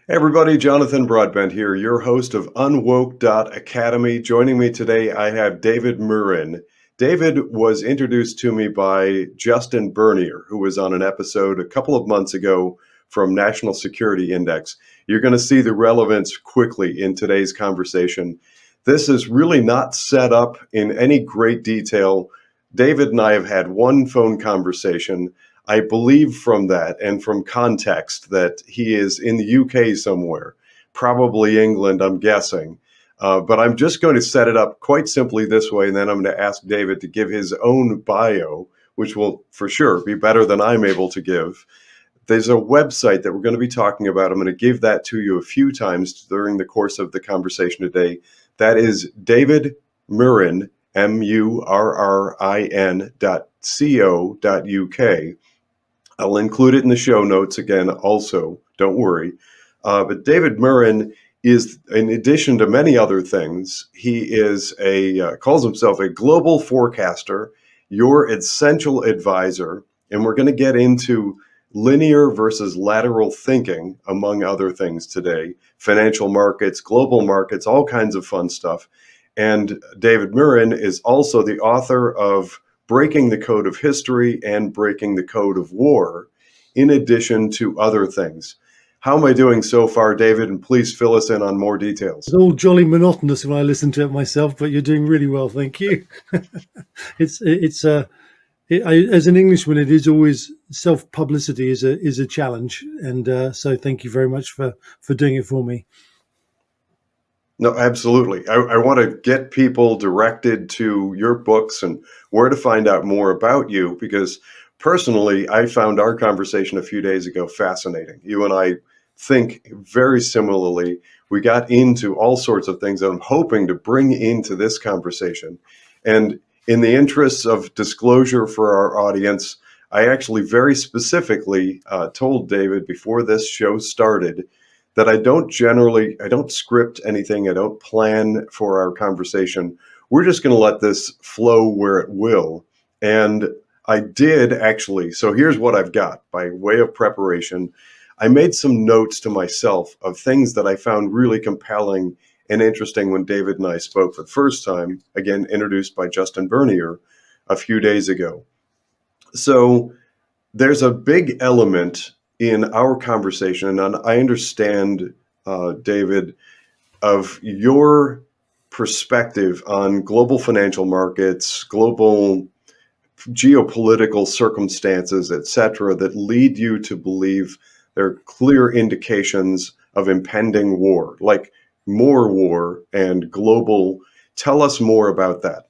Hey everybody, Jonathan Broadbent here, your host of UnWoke Academy. Joining me today, I have David Murrin. David was introduced to me by Justin Bernier, who was on an episode a couple of months ago from National Security Index. You're going to see the relevance quickly in today's conversation. This is really not set up in any great detail. David and I have had one phone conversation. I believe from that and from context that he is in the UK somewhere, probably England, I'm guessing. But I'm just going to set it up quite simply this way, and then I'm going to ask David to give his own bio, which will for sure be better than I'm able to give. There's a website that we're going to be talking about. I'm going to give that to you a few times during the course of the conversation today. That is David Murrin, murrin.co.uk. I'll include it in the show notes again also, don't worry. But David Murrin is, in addition to many other things, he is calls himself a global forecaster, your essential advisor, and we're going to get into linear versus lateral thinking, among other things today, financial markets, global markets, all kinds of fun stuff. And David Murrin is also the author of Breaking the Code of History and Breaking the Code of War, in addition to other things. How am I doing so far, David? And please fill us in on more details. It's all jolly monotonous when I listen to it myself, but you're doing really well, thank you. As an Englishman, it is always self-publicity is a challenge, and so thank you very much for doing it for me. No, absolutely. I want to get people directed to your books and where to find out more about you, because personally, I found our conversation a few days ago fascinating. You and I think very similarly. We got into all sorts of things that I'm hoping to bring into this conversation. And in the interests of disclosure for our audience, I actually very specifically told David before this show started that I don't script anything. I don't plan for our conversation. We're just going to let this flow where it will. And I did actually. So here's what I've got by way of preparation. I made some notes to myself of things that I found really compelling and interesting when David and I spoke for the first time, again, introduced by Justin Bernier a few days ago. So there's a big element in our conversation, and I understand, David, of your perspective on global financial markets, global geopolitical circumstances, et cetera, that lead you to believe there are clear indications of impending war, like more war and global. Tell us more about that.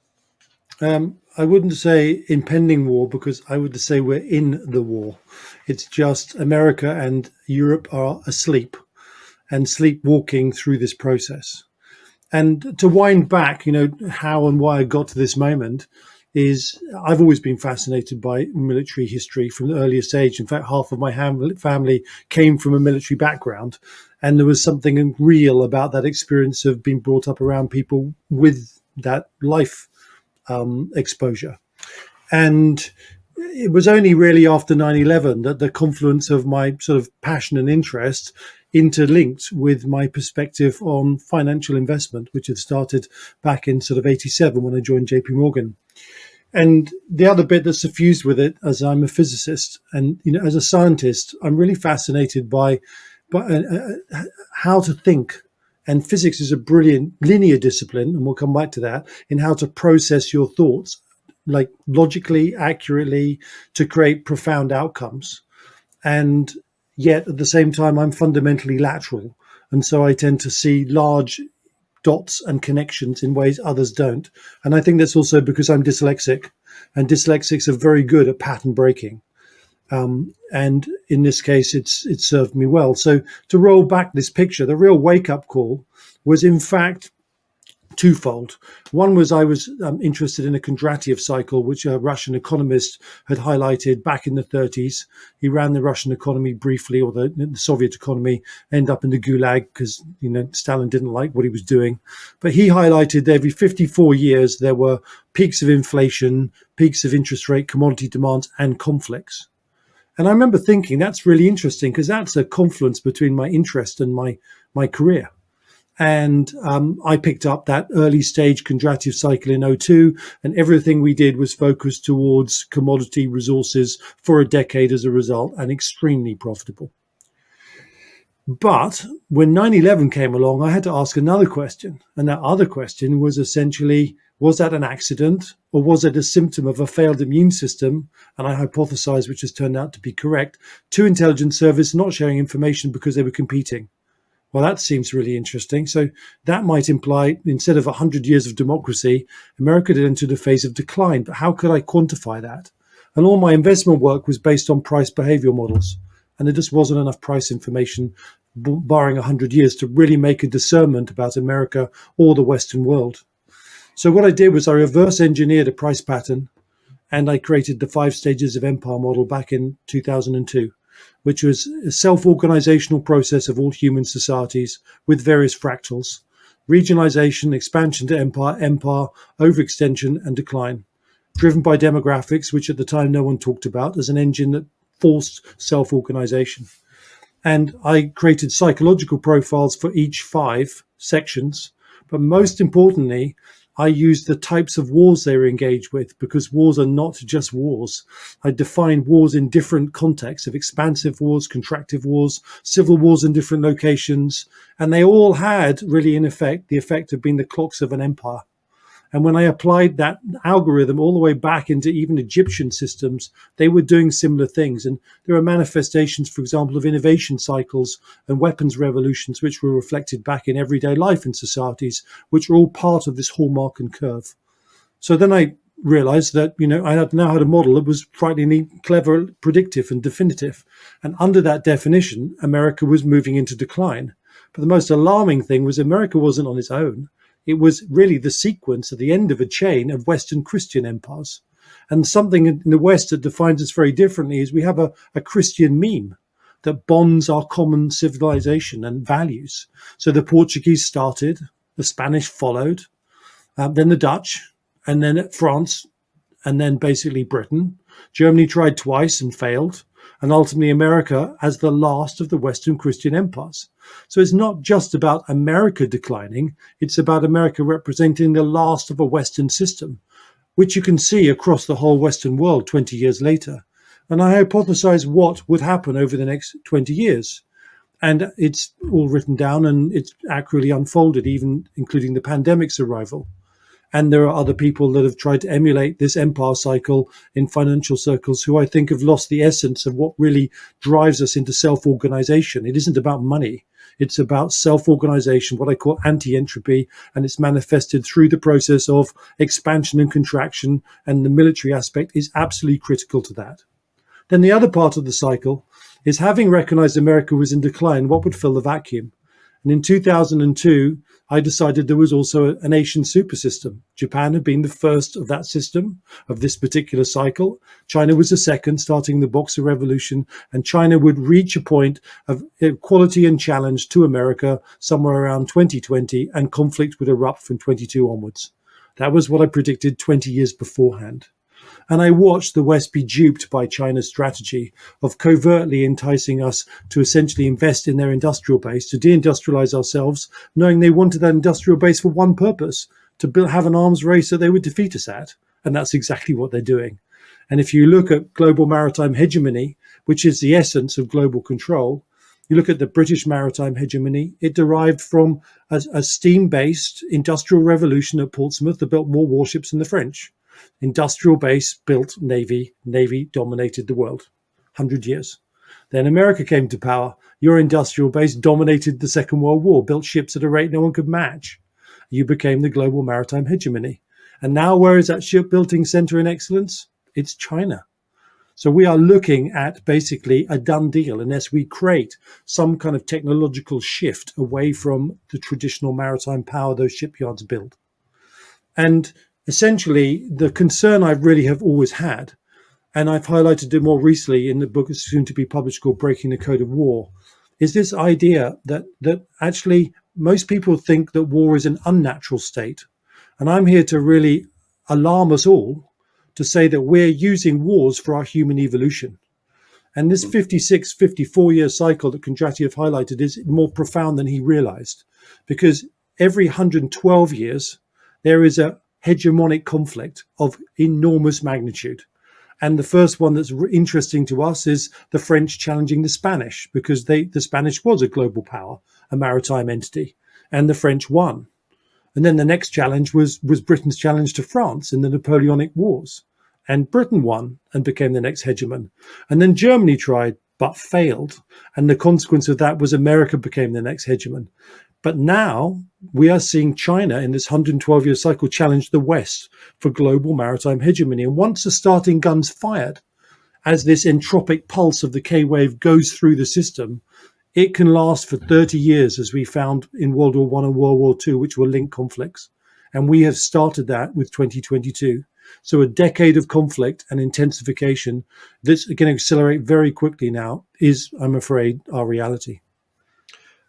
I wouldn't say impending war, because I would say we're in the war. It's just America and Europe are asleep and sleepwalking through this process. And to wind back, how and why I got to this moment is I've always been fascinated by military history from the earliest age. In fact, half of my family came from a military background. And there was something real about that experience of being brought up around people with that life exposure. And it was only really after 9/11 that the confluence of my sort of passion and interest interlinked with my perspective on financial investment, which had started back in sort of 87 when I joined JP Morgan. And the other bit that's suffused with it, as I'm a physicist and as a scientist, I'm really fascinated by how to think. And physics is a brilliant linear discipline, and we'll come back to that, in how to process your thoughts, like logically, accurately, to create profound outcomes. And yet at the same time, I'm fundamentally lateral. And so I tend to see large dots and connections in ways others don't. And I think that's also because I'm dyslexic, and dyslexics are very good at pattern breaking. And in this case, it's served me well. So to roll back this picture, the real wake-up call was in fact twofold. One was I was interested in a Kondratiev cycle, which a Russian economist had highlighted back in the 30s. He ran the Russian economy briefly, or the Soviet economy, ended up in the Gulag because Stalin didn't like what he was doing. But he highlighted that every 54 years there were peaks of inflation, peaks of interest rate, commodity demands, and conflicts. And I remember thinking that's really interesting because that's a confluence between my interest and my career. And I picked up that early stage Kondrativ cycle in '02, and everything we did was focused towards commodity resources for a decade as a result, and extremely profitable. But when 9/11 came along, I had to ask another question. And that other question was essentially, was that an accident or was it a symptom of a failed immune system? And I hypothesized, which has turned out to be correct, two intelligence services not sharing information because they were competing. Well, that seems really interesting. So that might imply instead of 100 years of democracy, America had entered a phase of decline. But how could I quantify that? And all my investment work was based on price behavior models. And there just wasn't enough price information, barring 100 years, to really make a discernment about America or the Western world. So what I did was I reverse engineered a price pattern, and I created the 5 stages of empire model back in 2002, which was a self-organizational process of all human societies with various fractals: regionalization, expansion to empire, empire, overextension, and decline, driven by demographics, which at the time no one talked about, as an engine that forced self-organization. And I created psychological profiles for each 5 sections. But most importantly, I used the types of wars they were engaged with, because wars are not just wars. I defined wars in different contexts of expansive wars, contractive wars, civil wars in different locations. And they all had really, in effect, the effect of being the clocks of an empire. And when I applied that algorithm all the way back into even Egyptian systems, they were doing similar things. And there are manifestations, for example, of innovation cycles and weapons revolutions, which were reflected back in everyday life in societies, which are all part of this hallmark and curve. So then I realized that, I had now had a model that was frighteningly clever, predictive, and definitive. And under that definition, America was moving into decline. But the most alarming thing was America wasn't on its own. It was really the sequence at the end of a chain of Western Christian empires. And something in the West that defines us very differently is we have a Christian meme that bonds our common civilization and values. So the Portuguese started, the Spanish followed, then the Dutch, and then France, and then basically Britain. Germany tried twice and failed, and ultimately America as the last of the Western Christian empires. So it's not just about America declining, it's about America representing the last of a Western system, which you can see across the whole Western world 20 years later. And I hypothesize what would happen over the next 20 years. And it's all written down and it's accurately unfolded, even including the pandemic's arrival. And there are other people that have tried to emulate this empire cycle in financial circles who I think have lost the essence of what really drives us into self-organization. It isn't about money. It's about self-organization, what I call anti-entropy, and it's manifested through the process of expansion and contraction, and the military aspect is absolutely critical to that. Then the other part of the cycle is, having recognized America was in decline, what would fill the vacuum? And in 2002, I decided there was also a nation super system. Japan had been the first of that system, of this particular cycle. China was the second, starting the Boxer Revolution. And China would reach a point of equality and challenge to America somewhere around 2020, and conflict would erupt from 22 onwards. That was what I predicted 20 years beforehand. And I watched the West be duped by China's strategy of covertly enticing us to essentially invest in their industrial base, to deindustrialize ourselves, knowing they wanted that industrial base for one purpose: to have an arms race that they would defeat us at. And that's exactly what they're doing. And if you look at global maritime hegemony, which is the essence of global control, you look at the British maritime hegemony, it derived from a steam-based industrial revolution at Portsmouth that built more warships than the French. Industrial base, built navy dominated the world. 100 years. Then America came to power. Your industrial base dominated the Second World War, built ships at a rate no one could match. You became the global maritime hegemony. And now where is that shipbuilding center in excellence? It's China. So we are looking at basically a done deal unless we create some kind of technological shift away from the traditional maritime power those shipyards build. And essentially, the concern I really have always had, and I've highlighted it more recently in the book that's soon to be published called Breaking the Code of War, is this idea that actually most people think that war is an unnatural state. And I'm here to really alarm us all to say that we're using wars for our human evolution. And this 56, 54-year cycle that Kondratiev highlighted is more profound than he realized, because every 112 years, there is a hegemonic conflict of enormous magnitude. And the first one that's interesting to us is the French challenging the Spanish, because the Spanish was a global power, a maritime entity, and the French won. And then the next challenge was Britain's challenge to France in the Napoleonic Wars. And Britain won and became the next hegemon. And then Germany tried but failed. And the consequence of that was America became the next hegemon. But now we are seeing China in this 112-year cycle challenge the West for global maritime hegemony. And once the starting gun's fired, as this entropic pulse of the K-wave goes through the system, it can last for 30 years, as we found in World War I and World War II, which were linked conflicts. And we have started that with 2022. So a decade of conflict and intensification that's going to accelerate very quickly now is, I'm afraid, our reality.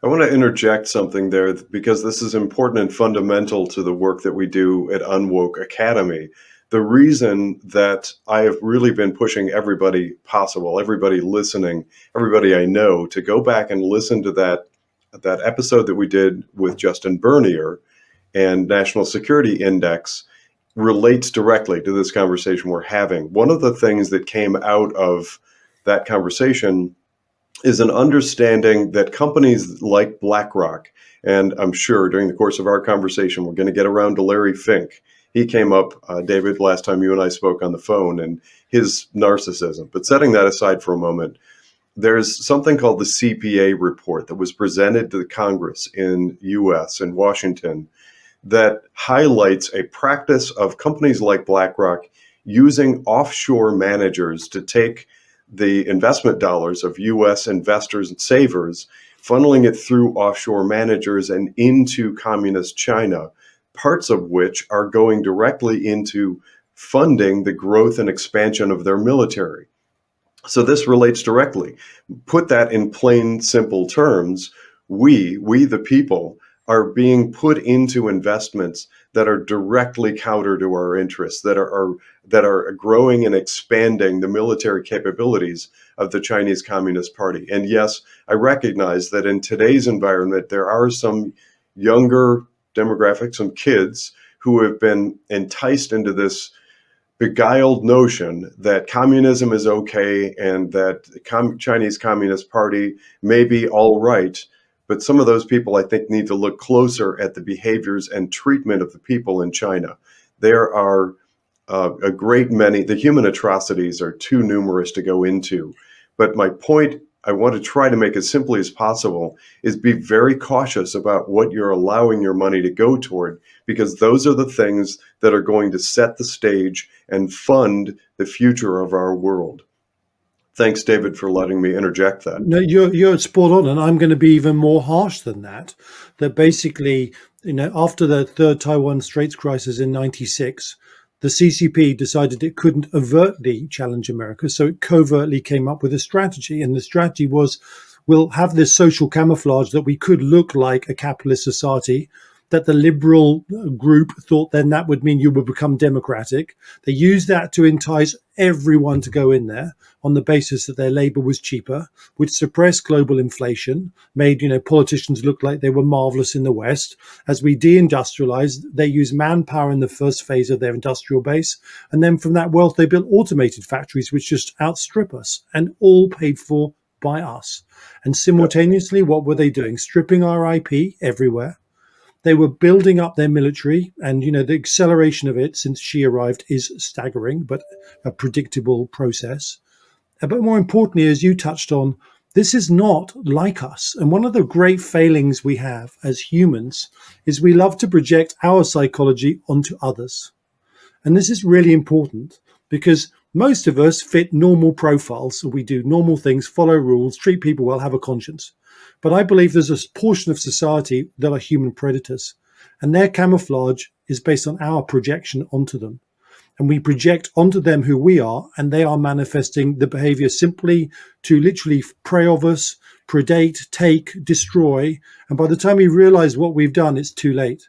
I want to interject something there because this is important and fundamental to the work that we do at UnWoke Academy. The reason that I have really been pushing everybody possible, everybody listening, everybody I know, to go back and listen to that episode that we did with Justin Bernier and National Security Index relates directly to this conversation we're having. One of the things that came out of that conversation is an understanding that companies like BlackRock, and I'm sure during the course of our conversation, we're going to get around to Larry Fink. He came up, David, last time you and I spoke on the phone, and his narcissism. But setting that aside for a moment, there's something called the CPA report that was presented to the Congress in US and Washington that highlights a practice of companies like BlackRock using offshore managers to take the investment dollars of US investors and savers, funneling it through offshore managers and into communist China, parts of which are going directly into funding the growth and expansion of their military. So this relates directly. Put that in plain, simple terms, we the people, are being put into investments that are directly counter to our interests, that are growing and expanding the military capabilities of the Chinese Communist Party. And yes, I recognize that in today's environment, there are some younger demographics, some kids who have been enticed into this beguiled notion that communism is okay and that the Chinese Communist Party may be all right. But some of those people, I think, need to look closer at the behaviors and treatment of the people in China. There are a great many, the human atrocities are too numerous to go into. But my point, I want to try to make as simply as possible, is be very cautious about what you're allowing your money to go toward, because those are the things that are going to set the stage and fund the future of our world. Thanks, David, for letting me interject that. No, you're spot on, and I'm going to be even more harsh than that. That basically, after the third Taiwan Straits crisis in '96, the CCP decided it couldn't overtly challenge America, so it covertly came up with a strategy, and the strategy was, we'll have this social camouflage that we could look like a capitalist society, that the liberal group thought then that would mean you would become democratic. They used that to entice everyone to go in there on the basis that their labor was cheaper, which suppressed global inflation, made politicians look like they were marvelous in the West. As we deindustrialized, they used manpower in the first phase of their industrial base. And then from that wealth, they built automated factories, which just outstrip us, and all paid for by us. And simultaneously, what were they doing? Stripping our IP everywhere. They were building up their military, and the acceleration of it since she arrived is staggering, but a predictable process. But more importantly, as you touched on, this is not like us. And one of the great failings we have as humans is we love to project our psychology onto others. And this is really important because most of us fit normal profiles. So we do normal things, follow rules, treat people well, have a conscience. But I believe there's a portion of society that are human predators, and their camouflage is based on our projection onto them. And we project onto them who we are, and they are manifesting the behavior simply to literally prey of us, predate, take, destroy. And by the time we realize what we've done, it's too late.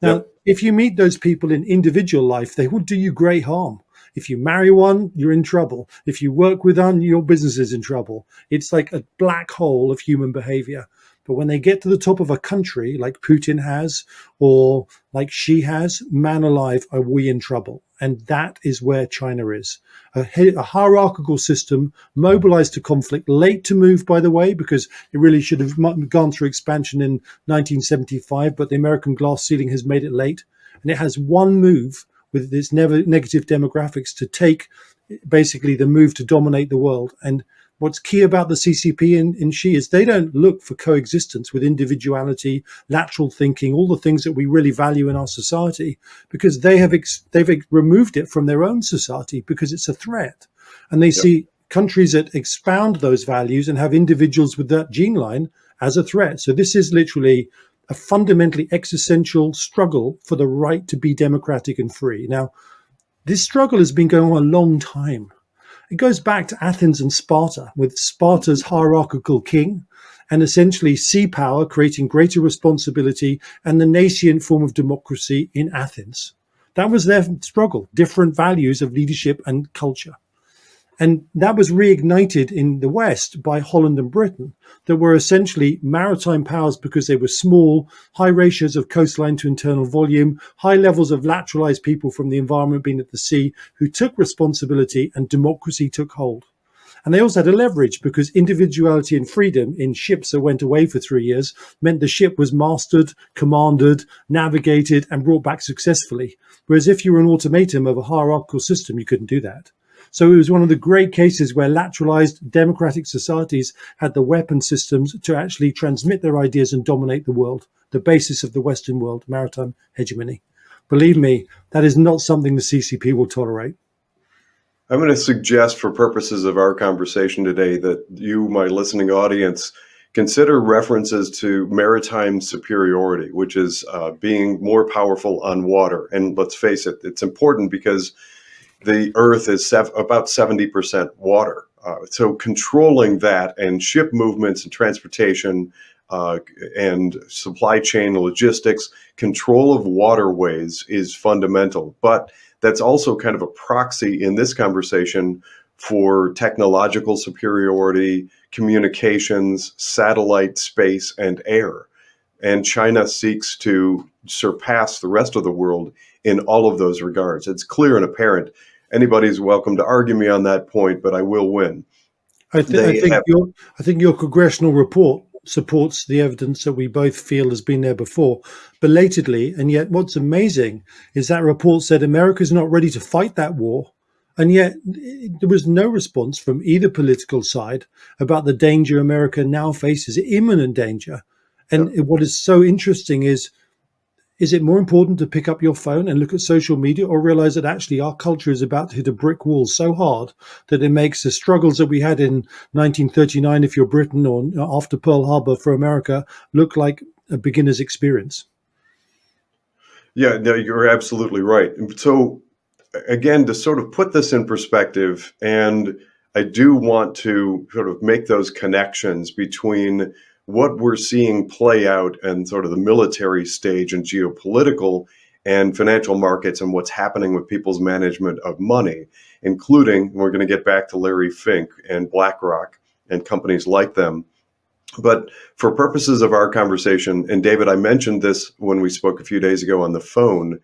Now, if you meet those people in individual life, they will do you great harm. If you marry one, you're in trouble. If you work with one, your business is in trouble. It's like a black hole of human behavior. But when they get to the top of a country like Putin has, or like Xi has, man alive, are we in trouble? And that is where China is. A hierarchical system, mobilized to conflict, late to move, by the way, because it really should have gone through expansion in 1975, but the American glass ceiling has made it late. And it has one move with its negative demographics to take basically the move to dominate the world. And what's key about the CCP in Xi is they don't look for coexistence with individuality, lateral thinking, all the things that we really value in our society, because they've removed it from their own society because it's a threat. And they see countries that expound those values and have individuals with that gene line as a threat. So this is literally a fundamentally existential struggle for the right to be democratic and free. Now, this struggle has been going on a long time. It goes back to Athens and Sparta, with Sparta's hierarchical king and essentially sea power creating greater responsibility and the nascent form of democracy in Athens. That was their struggle, different values of leadership and culture. And that was reignited in the West by Holland and Britain, that were essentially maritime powers because they were small, high ratios of coastline to internal volume, high levels of lateralized people from the environment being at the sea, who took responsibility and democracy took hold. And they also had a leverage because individuality and freedom in ships that went away for 3 years meant the ship was mastered, commanded, navigated, and brought back successfully. Whereas if you were an automaton of a hierarchical system, you couldn't do that. So it was one of the great cases where lateralized democratic societies had the weapon systems to actually transmit their ideas and dominate the world, the basis of the Western world, maritime hegemony. Believe me, that is not something the CCP will tolerate. I'm going to suggest, for purposes of our conversation today, that you, my listening audience, consider references to maritime superiority, which is being more powerful on water. And let's face it, it's important because the Earth is about 70% water. So controlling that and ship movements and transportation and supply chain logistics, control of waterways is fundamental. But that's also kind of a proxy in this conversation for technological superiority, communications, satellite, space, and air. And China seeks to surpass the rest of the world in all of those regards. It's clear and apparent. Anybody's welcome to argue me on that point, but I will win. I think your congressional report supports the evidence that we both feel has been there before, belatedly. And yet what's amazing is that report said America's not ready to fight that war. And yet there was no response from either political side about the danger America now faces, imminent danger. And what is so interesting is it more important to pick up your phone and look at social media, or realize that actually our culture is about to hit a brick wall so hard that it makes the struggles that we had in 1939, if you're Britain, or after Pearl Harbor for America, look like a beginner's experience? Yeah, no, you're absolutely right. So again, to sort of put this in perspective, and I do want to sort of make those connections between what we're seeing play out and sort of the military stage and geopolitical and financial markets and what's happening with people's management of money, including, we're going to get back to Larry Fink and BlackRock and companies like them. But for purposes of our conversation, and David, I mentioned this when we spoke a few days ago on the phone,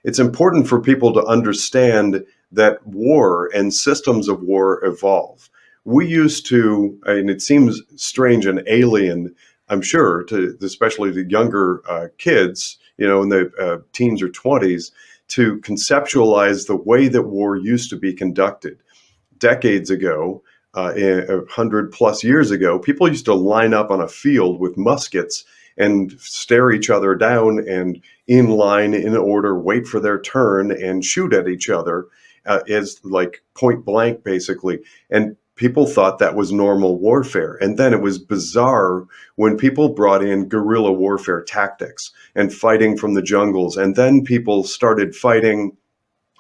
it's important for people to understand that war and systems of war evolve. We used to, and it seems strange and alien, I'm sure, to especially the younger kids, in the teens or 20s, to conceptualize the way that war used to be conducted. Decades ago, 100 plus years ago, people used to line up on a field with muskets and stare each other down and in line, in order, wait for their turn and shoot at each other as like point blank, basically. And people thought that was normal warfare. And then it was bizarre when people brought in guerrilla warfare tactics and fighting from the jungles. And then people started fighting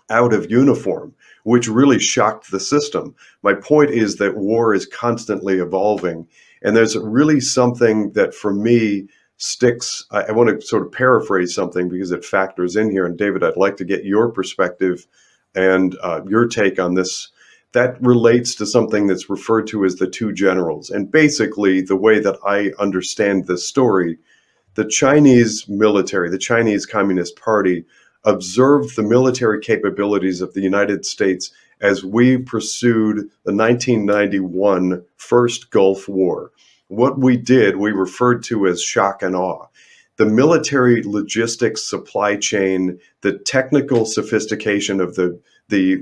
out of uniform, which really shocked the system. My point is that war is constantly evolving. And there's really something that for me sticks. I want to sort of paraphrase something because it factors in here. And David, I'd like to get your perspective and your take on this. That relates to something that's referred to as the two generals. And basically, the way that I understand this story, the Chinese military, the Chinese Communist Party, observed the military capabilities of the United States as we pursued the 1991 First Gulf War. What we did, we referred to as shock and awe. The military logistics supply chain, the technical sophistication of the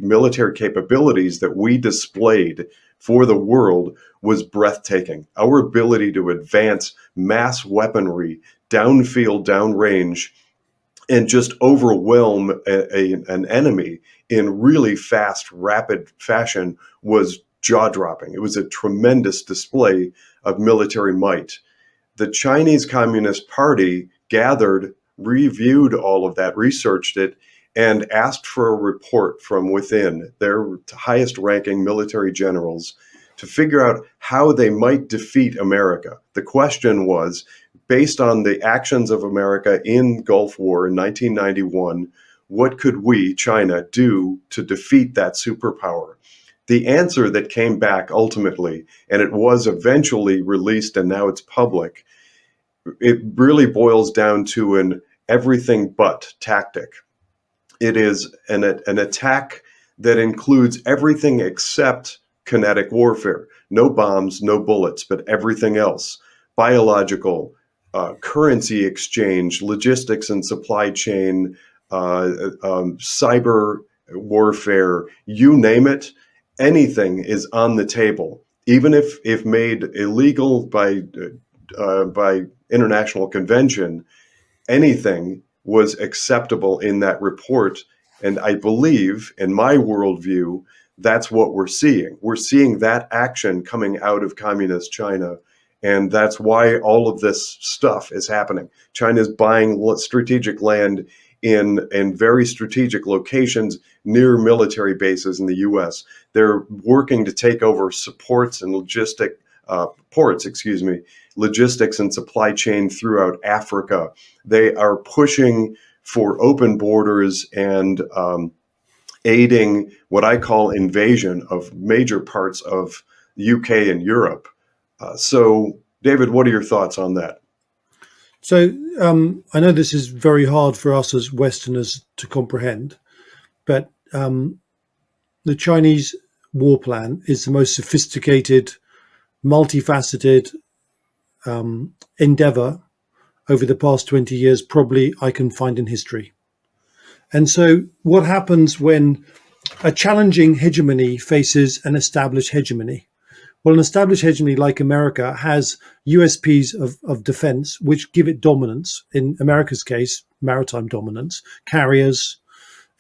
military capabilities that we displayed for the world was breathtaking. Our ability to advance mass weaponry downfield, downrange, and just overwhelm an enemy in really fast, rapid fashion was jaw-dropping. It was a tremendous display of military might. The Chinese Communist Party gathered, reviewed all of that, researched it, and asked for a report from within their highest ranking military generals to figure out how they might defeat America. The question was, based on the actions of America in Gulf War in 1991, what could we, China, do to defeat that superpower? The answer that came back ultimately, and it was eventually released and now it's public, it really boils down to an everything but tactic. It is an attack that includes everything except kinetic warfare. No bombs, no bullets, but everything else. Biological, currency exchange, logistics and supply chain, cyber warfare, you name it, anything is on the table. Even if made illegal by international convention, anything was acceptable in that report. And I believe, in my worldview, that's what we're seeing. We're seeing that action coming out of communist China. And that's why all of this stuff is happening. China's buying strategic land in very strategic locations near military bases in the U.S. They're working to take over supports and logistics and supply chain throughout Africa. They are pushing for open borders and aiding what I call invasion of major parts of the UK and Europe. So, David, what are your thoughts on that? So I know this is very hard for us as Westerners to comprehend, but the Chinese war plan is the most sophisticated, multifaceted endeavor over the past 20 years probably I can find in history. And so what happens when a challenging hegemony faces an established hegemony? Well, an established hegemony like America has USPs of defense, which give it dominance. In America's case, maritime dominance, carriers,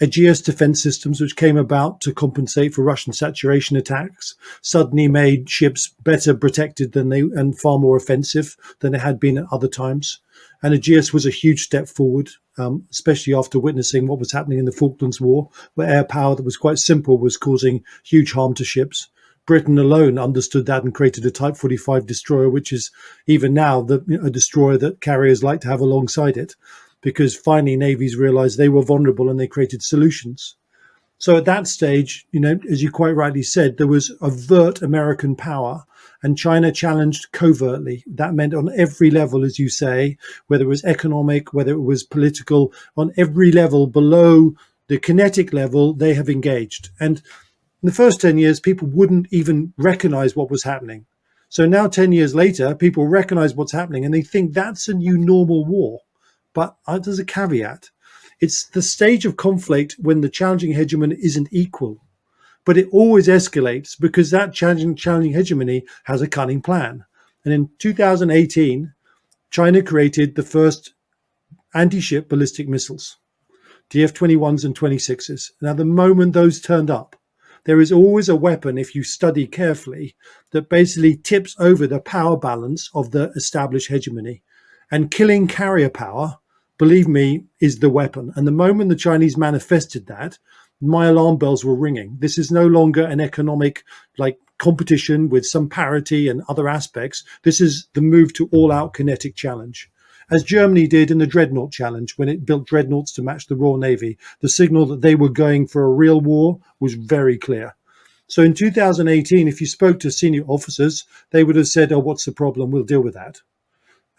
Aegis defense systems, which came about to compensate for Russian saturation attacks, suddenly made ships better protected and far more offensive than they had been at other times. And Aegis was a huge step forward, especially after witnessing what was happening in the Falklands War, where air power that was quite simple was causing huge harm to ships. Britain alone understood that and created a Type 45 destroyer, which is even now a destroyer that carriers like to have alongside it, because finally navies realized they were vulnerable and they created solutions. So at that stage, as you quite rightly said, there was overt American power and China challenged covertly. That meant on every level, as you say, whether it was economic, whether it was political, on every level below the kinetic level, they have engaged. And in the first 10 years, people wouldn't even recognize what was happening. So now 10 years later, people recognize what's happening and they think that's a new normal war. But there's a caveat. It's the stage of conflict when the challenging hegemony isn't equal. But it always escalates because that challenging hegemony has a cunning plan. And in 2018, China created the first anti-ship ballistic missiles, DF-21s and 26s. Now, the moment those turned up, there is always a weapon, if you study carefully, that basically tips over the power balance of the established hegemony. And killing carrier power, believe me, is the weapon. And the moment the Chinese manifested that, my alarm bells were ringing. This is no longer an economic competition with some parity and other aspects. This is the move to all-out kinetic challenge. as Germany did in the Dreadnought Challenge when it built dreadnoughts to match the Royal Navy. The signal that they were going for a real war was very clear. So in 2018, if you spoke to senior officers, they would have said, oh, what's the problem? We'll deal with that.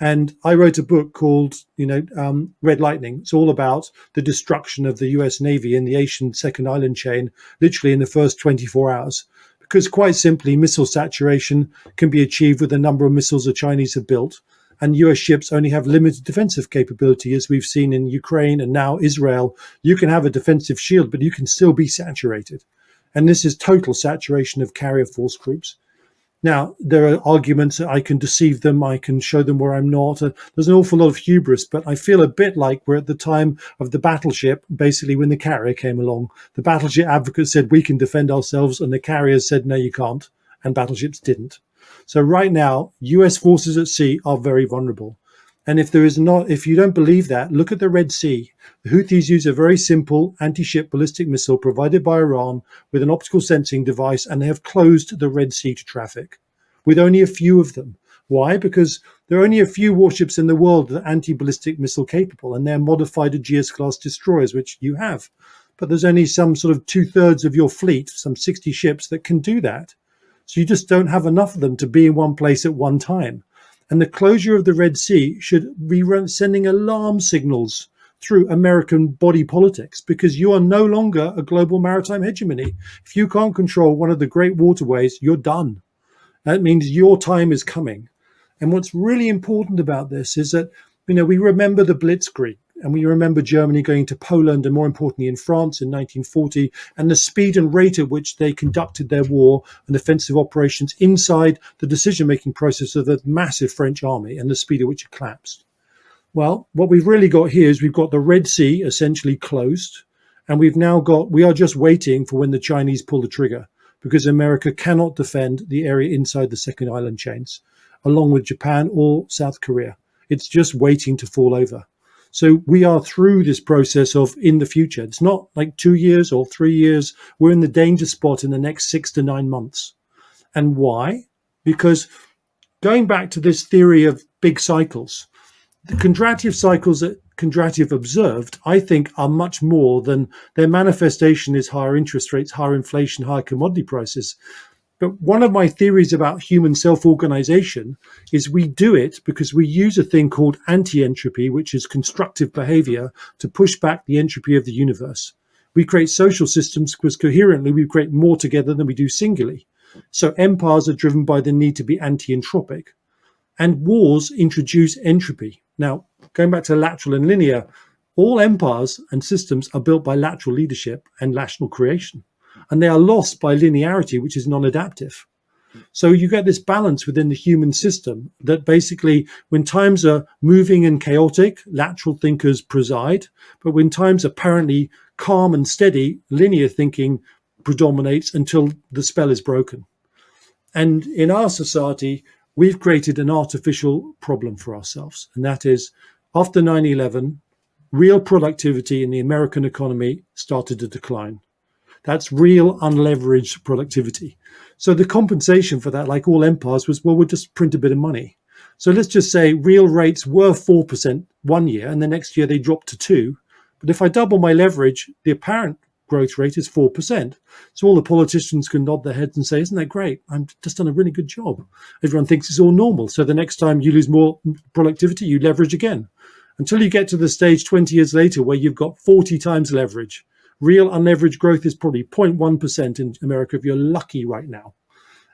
And I wrote a book called, Red Lightning. It's all about the destruction of the US Navy in the Asian second island chain, literally in the first 24 hours. Because quite simply, missile saturation can be achieved with the number of missiles the Chinese have built. And US ships only have limited defensive capability, as we've seen in Ukraine and now Israel. You can have a defensive shield, but you can still be saturated. And this is total saturation of carrier force groups. Now, there are arguments that I can deceive them, I can show them where I'm not. There's an awful lot of hubris, but I feel a bit like we're at the time of the battleship, basically when the carrier came along. The battleship advocates said, we can defend ourselves, and the carriers said, no, you can't, and battleships didn't. So right now, US forces at sea are very vulnerable. And if you don't believe that, look at the Red Sea. The Houthis use a very simple anti-ship ballistic missile provided by Iran with an optical sensing device, and they have closed the Red Sea to traffic with only a few of them. Why? Because there are only a few warships in the world that are anti-ballistic missile capable, and they're modified Aegis-class destroyers, which you have. But there's only some sort of 2/3 of your fleet, some 60 ships that can do that. So you just don't have enough of them to be in one place at one time. And the closure of the Red Sea should be sending alarm signals through American body politics, because you are no longer a global maritime hegemony. If you can't control one of the great waterways, you're done. That means your time is coming. And what's really important about this is that, we remember the Blitzkrieg, and we remember Germany going to Poland, and more importantly in France in 1940, and the speed and rate at which they conducted their war and offensive operations inside the decision-making process of the massive French army, and the speed at which it collapsed. Well, what we've really got here is we've got the Red Sea essentially closed, and we are just waiting for when the Chinese pull the trigger, because America cannot defend the area inside the second island chains, along with Japan or South Korea. It's just waiting to fall over. So we are through this process of in the future. It's not like 2 years or 3 years. We're in the danger spot in the next 6 to 9 months. And why? Because going back to this theory of big cycles, the Kondrativ cycles that Kondrativ observed, I think, are much more than their manifestation is higher interest rates, higher inflation, higher commodity prices. But one of my theories about human self-organization is we do it because we use a thing called antientropy, which is constructive behavior, to push back the entropy of the universe. We create social systems because coherently we create more together than we do singly. So empires are driven by the need to be anti-entropic. And wars introduce entropy. Now, going back to lateral and linear, all empires and systems are built by lateral leadership and national creation. And they are lost by linearity, which is non-adaptive. So you get this balance within the human system that basically when times are moving and chaotic, lateral thinkers preside. But when times are apparently calm and steady, linear thinking predominates until the spell is broken. And in our society, we've created an artificial problem for ourselves. And that is, after 9/11, real productivity in the American economy started to decline. That's real unleveraged productivity. So the compensation for that, like all empires, was, well, we'll just print a bit of money. So let's just say real rates were 4% one year, and the next year they dropped to 2%. But if I double my leverage, the apparent growth rate is 4%. So all the politicians can nod their heads and say, isn't that great? I've just done a really good job. Everyone thinks it's all normal. So the next time you lose more productivity, you leverage again. Until you get to the stage 20 years later where you've got 40 times leverage. Real unleveraged growth is probably 0.1% in America if you're lucky right now.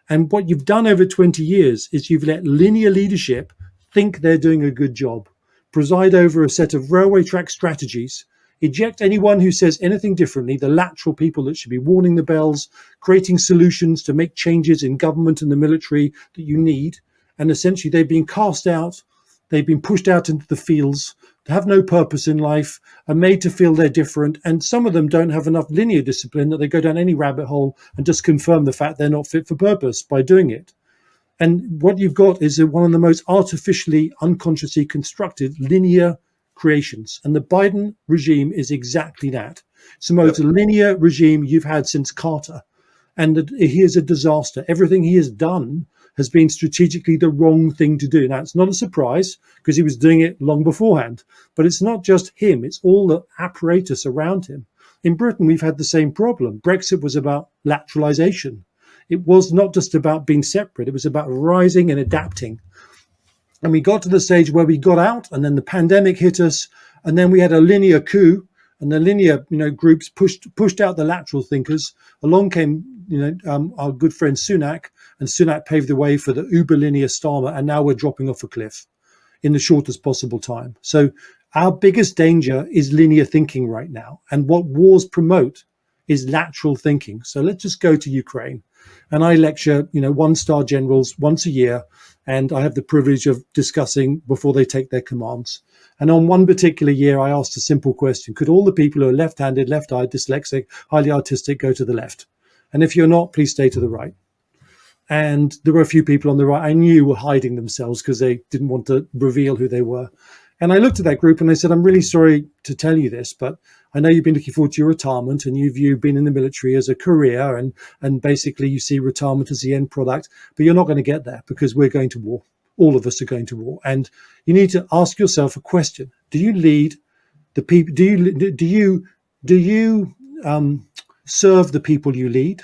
And what you've done over 20 years is you've let linear leadership think they're doing a good job, preside over a set of railway track strategies, eject anyone who says anything differently, the lateral people that should be warning the bells, creating solutions to make changes in government and the military that you need. And essentially they've been cast out, they've been pushed out into the fields, have no purpose in life, are made to feel they're different, and some of them don't have enough linear discipline that they go down any rabbit hole and just confirm the fact they're not fit for purpose by doing it. And what you've got is one of the most artificially, unconsciously constructed linear creations. And the Biden regime is exactly that. It's the most linear regime you've had since Carter. And he is a disaster. Everything he has done has been strategically the wrong thing to do. Now, it's not a surprise because he was doing it long beforehand, but it's not just him, it's all the apparatus around him. In Britain, we've had the same problem. Brexit was about lateralization. It was not just about being separate, it was about rising and adapting. And we got to the stage where we got out, and then the pandemic hit us, and then we had a linear coup, and the linear, groups pushed out the lateral thinkers. Along came, our good friend Sunak, and Sunak paved the way for the uber linear Starmer, and now we're dropping off a cliff in the shortest possible time. So our biggest danger is linear thinking right now, and what wars promote is lateral thinking. So let's just go to Ukraine. And I lecture, one-star generals once a year, and I have the privilege of discussing before they take their commands. And on one particular year, I asked a simple question. Could all the people who are left-handed, left-eyed, dyslexic, highly artistic go to the left? And if you're not, please stay to the right. And there were a few people on the right I knew were hiding themselves because they didn't want to reveal who they were. And I looked at that group and I said, I'm really sorry to tell you this, but I know you've been looking forward to your retirement and you view being in the military as a career and basically you see retirement as the end product, but you're not going to get there because we're going to war. All of us are going to war. And you need to ask yourself a question. Do you lead the people? Do you serve the people you lead?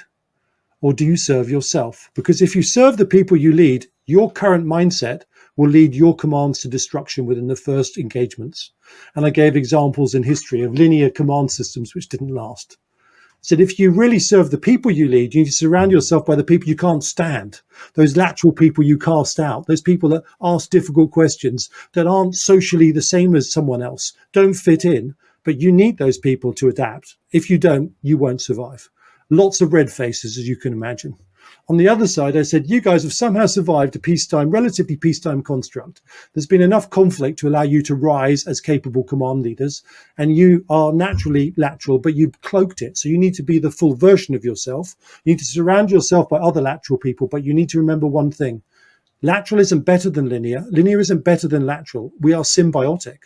Or do you serve yourself? Because if you serve the people you lead, your current mindset will lead your commands to destruction within the first engagements. And I gave examples in history of linear command systems which didn't last. I said, if you really serve the people you lead, you need to surround yourself by the people you can't stand, those lateral people you cast out, those people that ask difficult questions, that aren't socially the same as someone else, don't fit in, but you need those people to adapt. If you don't, you won't survive. Lots of red faces, as you can imagine. On the other side, I said, you guys have somehow survived a peacetime, relatively peacetime construct. There's been enough conflict to allow you to rise as capable command leaders, and you are naturally lateral, but you've cloaked it. So you need to be the full version of yourself. You need to surround yourself by other lateral people, but you need to remember one thing. Lateral isn't better than linear. Linear isn't better than lateral. We are symbiotic.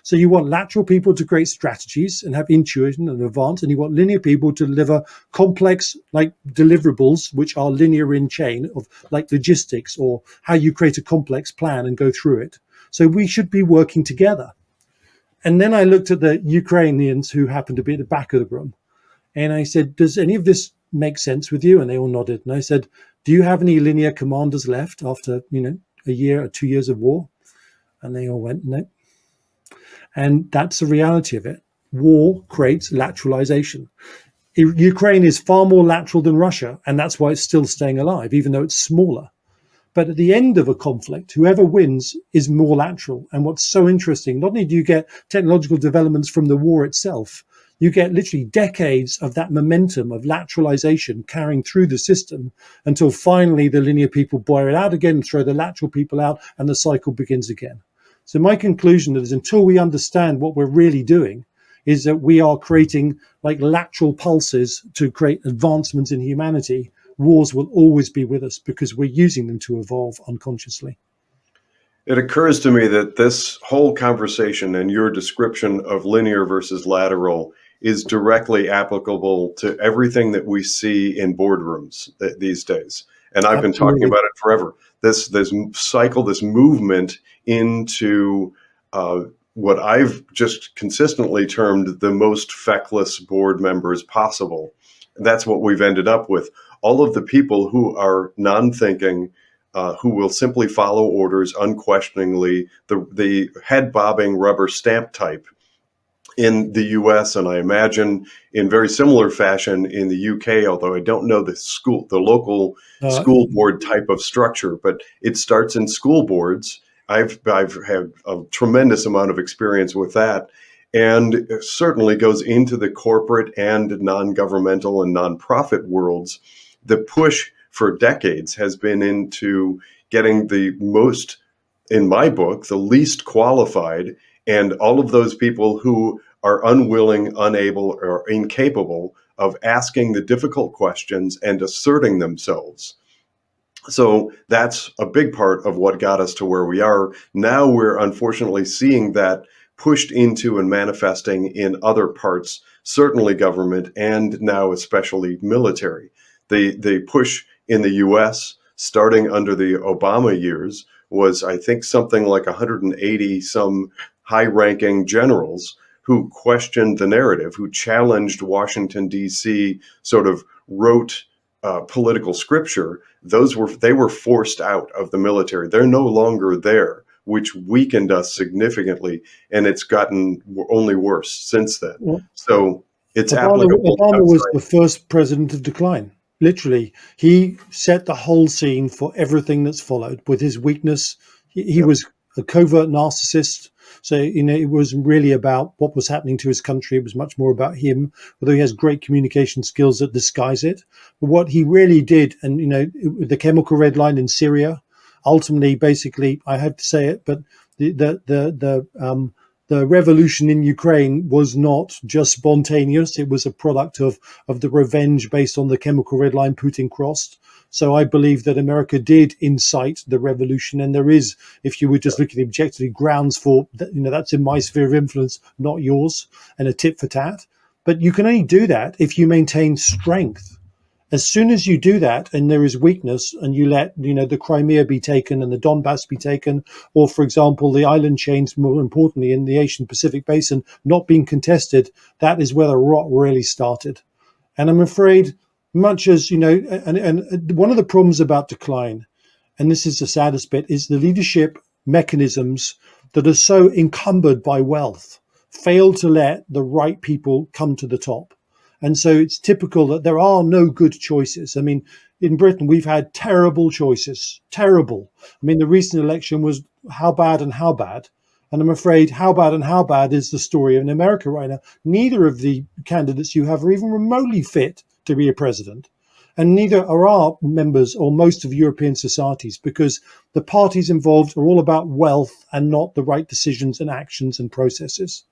So you want lateral people to create strategies and have intuition and advance, and you want linear people to deliver complex like deliverables, which are linear in chain of like logistics or how you create a complex plan and go through it. So we should be working together. And then I looked at the Ukrainians who happened to be at the back of the room. And I said, does any of this make sense with you? And they all nodded. And I said, do you have any linear commanders left after, a year or 2 years of war? And they all went, no. And that's the reality of it. War creates lateralization. Ukraine is far more lateral than Russia, and that's why it's still staying alive, even though it's smaller. But at the end of a conflict, whoever wins is more lateral. And what's so interesting, not only do you get technological developments from the war itself, you get literally decades of that momentum of lateralization carrying through the system until finally the linear people buy it out again, throw the lateral people out, and the cycle begins again. So my conclusion is until we understand what we're really doing is that we are creating like lateral pulses to create advancements in humanity. Wars will always be with us because we're using them to evolve unconsciously. It occurs to me that this whole conversation and your description of linear versus lateral is directly applicable to everything that we see in boardrooms these days. And I've been talking about it forever. This cycle, this movement into what I've just consistently termed the most feckless board members possible. That's what we've ended up with. All of the people who are non-thinking, who will simply follow orders unquestioningly, the head-bobbing rubber stamp type in the US, and I imagine in very similar fashion in the UK, although I don't know the local school board type of structure, but it starts in school boards. I've had a tremendous amount of experience with that, and it certainly goes into the corporate and non-governmental and nonprofit worlds. The push for decades has been into getting the most, in my book, the least qualified, and all of those people who are unwilling, unable, or incapable of asking the difficult questions and asserting themselves. So that's a big part of what got us to where we are. Now we're unfortunately seeing that pushed into and manifesting in other parts, certainly government, and now especially military. The push in the US starting under the Obama years was, I think, something like 180 some high-ranking generals who questioned the narrative, who challenged Washington, D.C., sort of wrote political scripture. They were forced out of the military. They're no longer there, which weakened us significantly, and it's gotten only worse since then. Well, So it's applicable Obama was outside. the first president of decline. Literally, he set the whole scene for everything that's followed. With his weakness, he Yep. was a covert narcissist. So, it wasn't really about what was happening to his country. It was much more about him, although he has great communication skills that disguise it. But what he really did, and, the chemical red line in Syria, ultimately, basically, I have to say it, but the revolution in Ukraine was not just spontaneous. It was a product of the revenge based on the chemical red line Putin crossed. So I believe that America did incite the revolution, and there is, if you were just looking objectively, grounds for that. That's in my sphere of influence, not yours, and a tit for tat. But you can only do that if you maintain strength. As soon as you do that and there is weakness, and you let the Crimea be taken and the Donbass be taken, or for example the island chains, more importantly in the Asian Pacific basin, not being contested, that is where the rot really started. And I'm afraid, much as and one of the problems about decline, and this is the saddest bit, is the leadership mechanisms that are so encumbered by wealth fail to let the right people come to the top. And so it's typical that there are no good choices. I mean, in Britain, we've had terrible choices, terrible. I mean, the recent election was how bad and how bad. And I'm afraid how bad and how bad is the story in America right now. Neither of the candidates you have are even remotely fit to be a president. And neither are our members or most of European societies, because the parties involved are all about wealth and not the right decisions and actions and processes.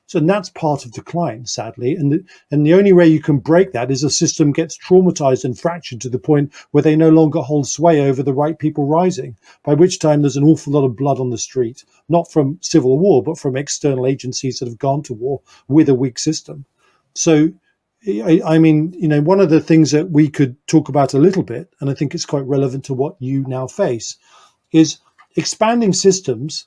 So that's part of decline, sadly. And the only way you can break that is a system gets traumatized and fractured to the point where they no longer hold sway over the right people rising, by which time there's an awful lot of blood on the street, not from civil war, but from external agencies that have gone to war with a weak system. So, I mean, one of the things that we could talk about a little bit, and I think it's quite relevant to what you now face, is expanding systems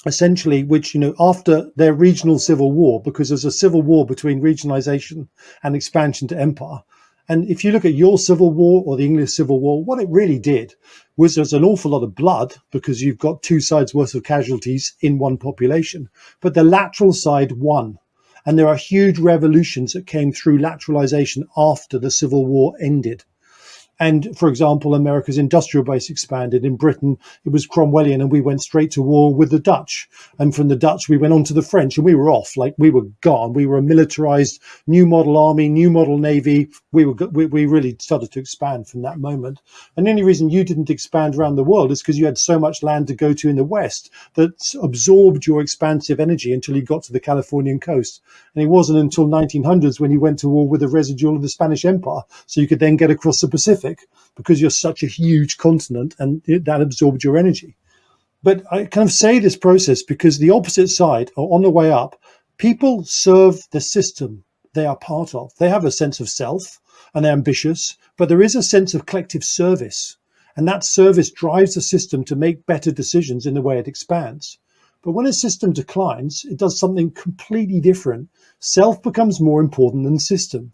essentially, which, after their regional civil war, because there's a civil war between regionalization and expansion to empire. And if you look at your civil war or the English civil war, what it really did was there's an awful lot of blood because you've got two sides worth of casualties in one population, but the lateral side won. And there are huge revolutions that came through lateralization after the civil war ended. And, for example, America's industrial base expanded. In Britain, it was Cromwellian, and we went straight to war with the Dutch. And from the Dutch, we went on to the French, and we were off. Like, we were gone. We were a militarized, new model army, new model navy. We really started to expand from that moment. And the only reason you didn't expand around the world is because you had so much land to go to in the West that absorbed your expansive energy until you got to the Californian coast. And it wasn't until 1900s when you went to war with the residue of the Spanish Empire, so you could then get across the Pacific, because you're such a huge continent and that absorbed your energy. But I kind of say this process because the opposite side, or on the way up, people serve the system they are part of. They have a sense of self and they're ambitious, but there is a sense of collective service. And that service drives the system to make better decisions in the way it expands. But when a system declines, it does something completely different. Self becomes more important than system.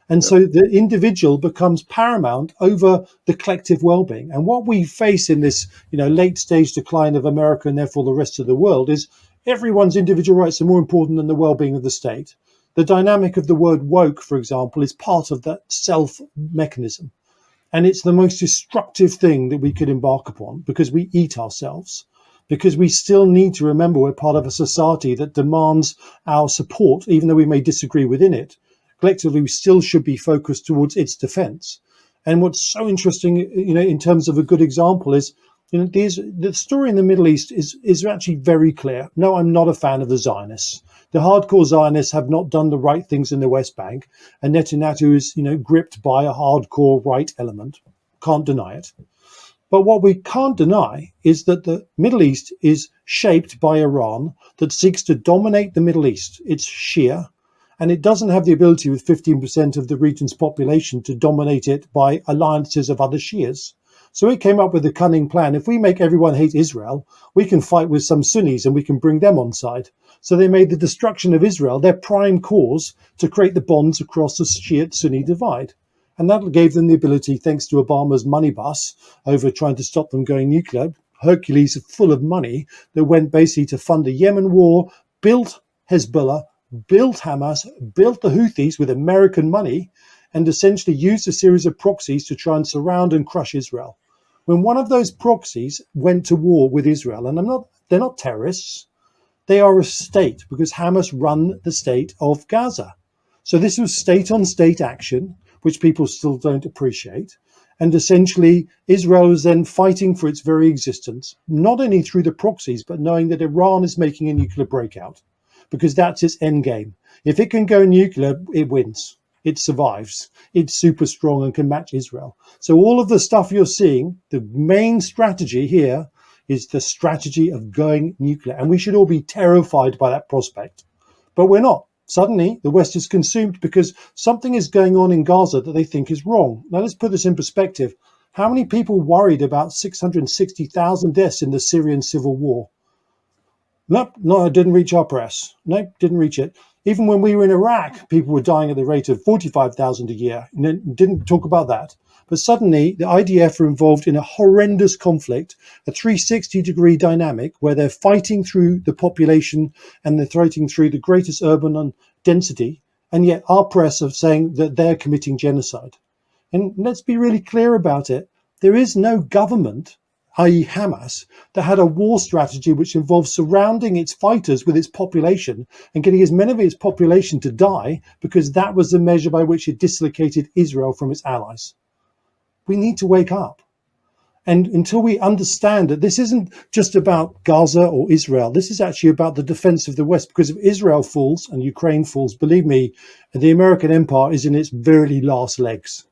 And so the individual becomes paramount over the collective well-being. And what we face in this, late stage decline of America and therefore the rest of the world is everyone's individual rights are more important than the well-being of the state. The dynamic of the word woke, for example, is part of that self mechanism. And it's the most destructive thing that we could embark upon because we eat ourselves. Because we still need to remember we're part of a society that demands our support, even though we may disagree within it. Collectively, we still should be focused towards its defense. And what's so interesting, in terms of a good example is, the story in the Middle East is actually very clear. No, I'm not a fan of the Zionists. The hardcore Zionists have not done the right things in the West Bank, and Netanyahu is, gripped by a hardcore right element. Can't deny it. But what we can't deny is that the Middle East is shaped by Iran that seeks to dominate the Middle East. It's Shia. And it doesn't have the ability with 15% of the region's population to dominate it by alliances of other Shias. So it came up with a cunning plan. If we make everyone hate Israel, we can fight with some Sunnis and we can bring them on side. So they made the destruction of Israel their prime cause to create the bonds across the Shiite-Sunni divide. And that gave them the ability, thanks to Obama's money bus over trying to stop them going nuclear, Hercules full of money that went basically to fund the Yemen war, built Hezbollah, built Hamas, built the Houthis with American money, and essentially used a series of proxies to try and surround and crush Israel. When one of those proxies went to war with Israel, and they're not terrorists, they are a state because Hamas run the state of Gaza. So this was state on state action, which people still don't appreciate. And essentially, Israel was then fighting for its very existence, not only through the proxies, but knowing that Iran is making a nuclear breakout, because that's its end game. If it can go nuclear, it wins. It survives. It's super strong and can match Israel. So all of the stuff you're seeing, the main strategy here is the strategy of going nuclear. And we should all be terrified by that prospect. But we're not. Suddenly, the West is consumed because something is going on in Gaza that they think is wrong. Now, let's put this in perspective. How many people worried about 660,000 deaths in the Syrian civil war? Nope, no, it didn't reach our press. Nope, didn't reach it. Even when we were in Iraq, people were dying at the rate of 45,000 a year. Didn't talk about that. But suddenly, the IDF are involved in a horrendous conflict, a 360-degree dynamic where they're fighting through the population and they're fighting through the greatest urban density. And yet our press are saying that they're committing genocide. And let's be really clear about it. There is no government, i.e. Hamas, that had a war strategy which involved surrounding its fighters with its population and getting as many of its population to die because that was the measure by which it dislocated Israel from its allies. We need to wake up. And until we understand that this isn't just about Gaza or Israel, this is actually about the defense of the West, because if Israel falls and Ukraine falls, believe me, the American empire is in its very last legs.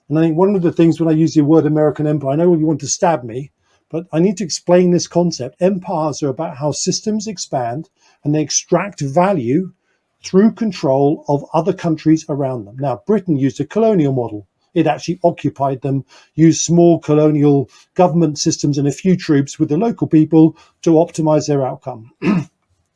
And I think one of the things when I use the word American empire, I know you want to stab me, but I need to explain this concept. Empires are about how systems expand and they extract value through control of other countries around them. Now, Britain used a colonial model. It actually occupied them, used small colonial government systems and a few troops with the local people to optimize their outcome.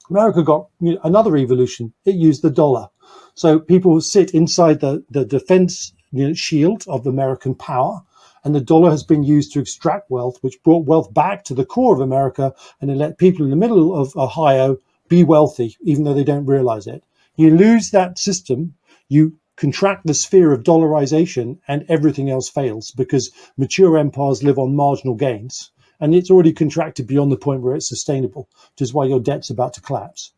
America got another evolution. It used the dollar. So people sit inside the defense shield of American power, and the dollar has been used to extract wealth, which brought wealth back to the core of America, and it let people in the middle of Ohio be wealthy, even though they don't realize it. You lose that system, you contract the sphere of dollarization, and everything else fails because mature empires live on marginal gains. And it's already contracted beyond the point where it's sustainable, which is why your debt's about to collapse.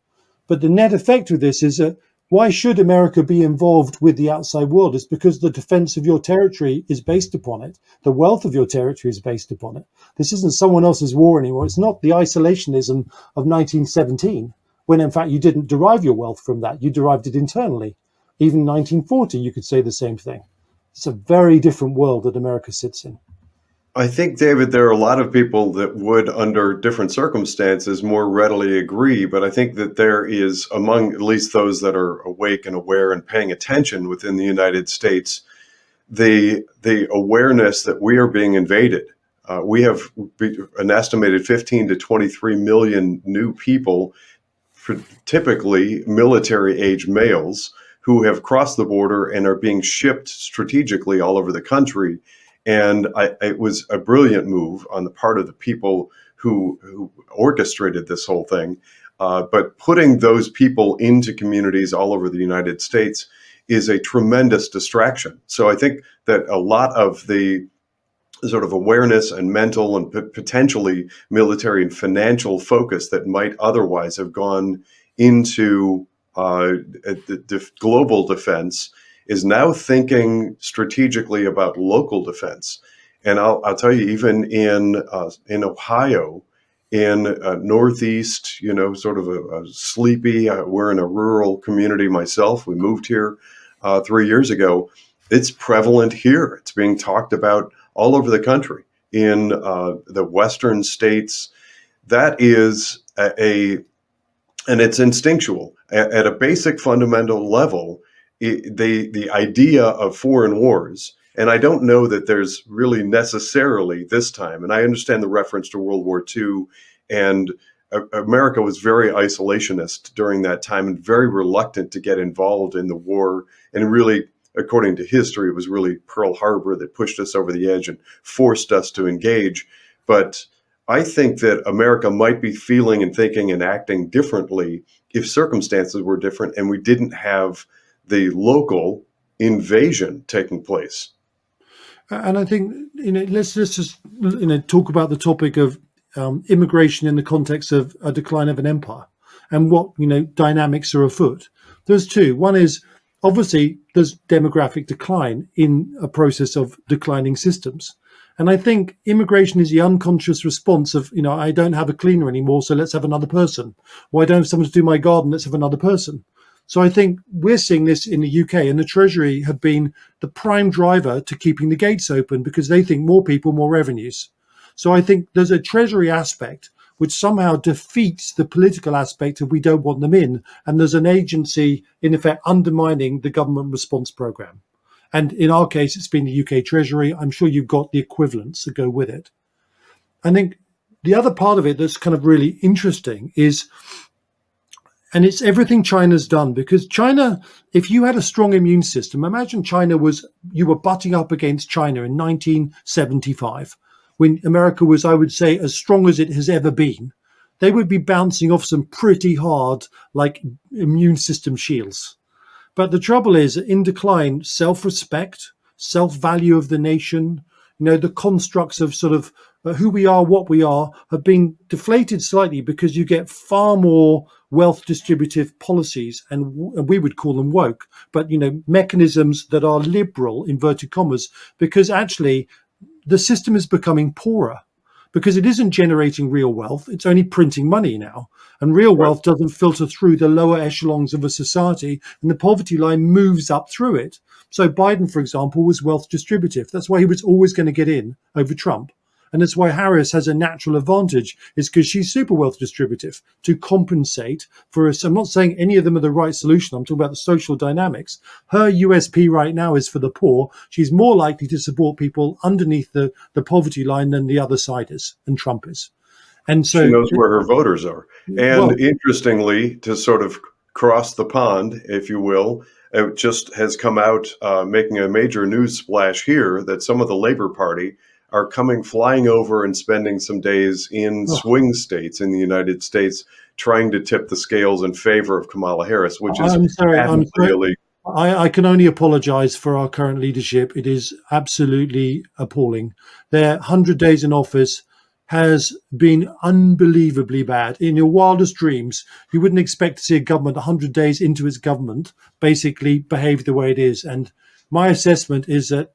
But the net effect of this is that why should America be involved with the outside world? It's because the defense of your territory is based upon it. The wealth of your territory is based upon it. This isn't someone else's war anymore. It's not the isolationism of 1917, when in fact you didn't derive your wealth from that. You derived it internally. Even 1940, you could say the same thing. It's a very different world that America sits in. I think, David, there are a lot of people that would, under different circumstances, more readily agree. But I think that there is, among at least those that are awake and aware and paying attention within the United States, the awareness that we are being invaded. We have an estimated 15 to 23 million new people, typically military-age males, who have crossed the border and are being shipped strategically all over the country. And it was a brilliant move on the part of the people who orchestrated this whole thing. But putting those people into communities all over the United States is a tremendous distraction. So I think that a lot of the sort of awareness and mental and potentially military and financial focus that might otherwise have gone into the global defense is now thinking strategically about local defense. And I'll tell you, even in Ohio, in Northeast, sort of a sleepy, we're in a rural community myself. We moved here 3 years ago. It's prevalent here. It's being talked about all over the country. In the Western states, that is and it's instinctual. At a basic fundamental level, the idea of foreign wars And I don't know that there's really necessarily this time, and I understand the reference to World War II, and America was very isolationist during that time and very reluctant to get involved in the war. And really, according to history, it was really Pearl Harbor that pushed us over the edge and forced us to engage. But I think that America might be feeling and thinking and acting differently if circumstances were different and we didn't have the local invasion taking place. And I think, let's just talk about the topic of immigration in the context of a decline of an empire and what dynamics are afoot. There's two. One is, obviously there's demographic decline in a process of declining systems. And I think immigration is the unconscious response of, I don't have a cleaner anymore, so let's have another person. Or I don't have someone to do my garden, let's have another person. So I think we're seeing this in the UK, and the Treasury have been the prime driver to keeping the gates open because they think more people, more revenues. So I think there's a Treasury aspect which somehow defeats the political aspect of we don't want them in. And there's an agency, in effect, undermining the government response programme. And in our case, it's been the UK Treasury. I'm sure you've got the equivalents that go with it. I think the other part of it that's kind of really interesting is, and it's everything China's done, because China, if you had a strong immune system, imagine you were butting up against China in 1975, when America was, I would say, as strong as it has ever been. They would be bouncing off some pretty hard, like, immune system shields. But the trouble is, in decline, self-respect, self-value of the nation, the constructs of sort of who we are, what we are, have been deflated slightly because you get far more wealth distributive policies, and we would call them woke, but, mechanisms that are liberal, inverted commas, because actually the system is becoming poorer. Because it isn't generating real wealth, it's only printing money now. And real wealth doesn't filter through the lower echelons of a society, and the poverty line moves up through it. So Biden, for example, was wealth distributive. That's why he was always going to get in over Trump. And that's why Harris has a natural advantage, is because she's super wealth distributive to compensate for us. I'm not saying any of them are the right solution. I'm talking about the social dynamics. Her USP right now is for the poor. She's more likely to support people underneath the poverty line than the other side is, and Trump is. And so she knows where her voters are. And interestingly, to sort of cross the pond, if you will, it just has come out making a major news splash here that some of the Labor Party are flying over and spending some days in swing states in the United States, trying to tip the scales in favor of Kamala Harris, which is I'm sorry. illegal. I can only apologize for our current leadership. It is absolutely appalling. Their 100 days in office has been unbelievably bad. In your wildest dreams, you wouldn't expect to see a government 100 days into its government basically behave the way it is. And my assessment is that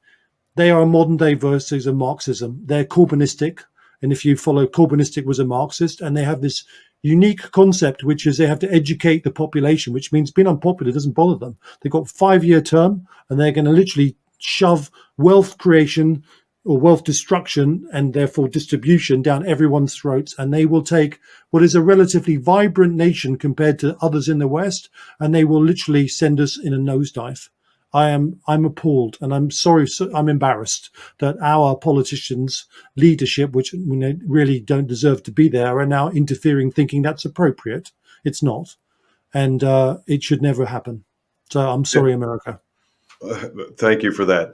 they are modern day versions of Marxism. They're Corbynistic. And if you follow, Corbynistic was a Marxist, and they have this unique concept, which is they have to educate the population, which means being unpopular doesn't bother them. They've got a 5-year term, and they're going to literally shove wealth creation or wealth destruction and therefore distribution down everyone's throats. And they will take what is a relatively vibrant nation compared to others in the West, and they will literally send us in a nosedive. I'm appalled, and I'm sorry. I'm embarrassed that our politicians' leadership, which really don't deserve to be there, are now interfering, thinking that's appropriate. It's not, and it should never happen. So I'm sorry, America. Thank you for that.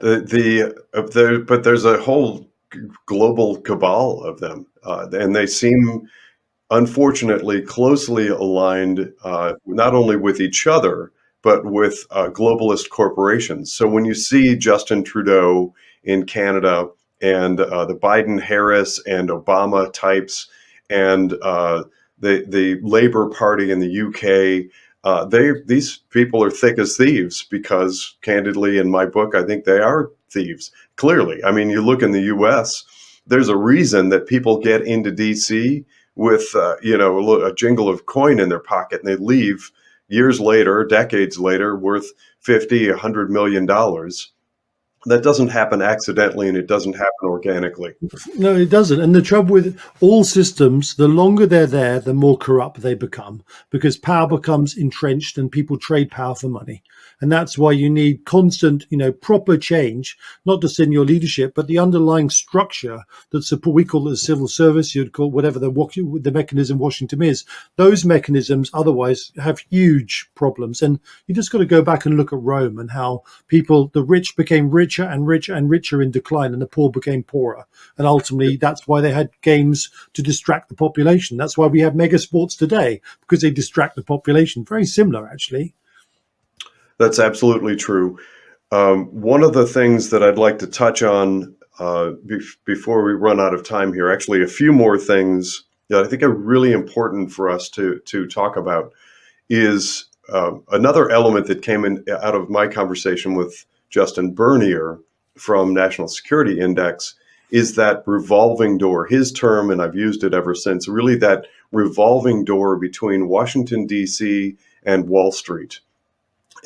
But there's a whole global cabal of them, and they seem, unfortunately, closely aligned, not only with each other, but with globalist corporations. So when you see Justin Trudeau in Canada and the Biden-Harris and Obama types and the Labour Party in the UK, these people are thick as thieves because, candidly, in my book, I think they are thieves. Clearly, I mean, you look in the US, there's a reason that people get into DC with a jingle of coin in their pocket, and they leave years later, decades later, worth $50, $100 million. That doesn't happen accidentally, and it doesn't happen organically. No, it doesn't. And the trouble with all systems, the longer they're there, the more corrupt they become, because power becomes entrenched and people trade power for money. And that's why you need constant, proper change, not just in your leadership, but the underlying structure that support. We call it the civil service. You'd call whatever the mechanism Washington is. Those mechanisms otherwise have huge problems. And you just got to go back and look at Rome and how the rich became richer and richer and richer in decline, and the poor became poorer. And ultimately, that's why they had games to distract the population. That's why we have mega sports today, because they distract the population. Very similar, actually. That's absolutely true. One of the things that I'd like to touch on before we run out of time here, actually, a few more things that I think are really important for us to talk about is another element that came in out of my conversation with Justin Bernier from National Security Index is that revolving door, his term, and I've used it ever since, really that revolving door between Washington, D.C. and Wall Street.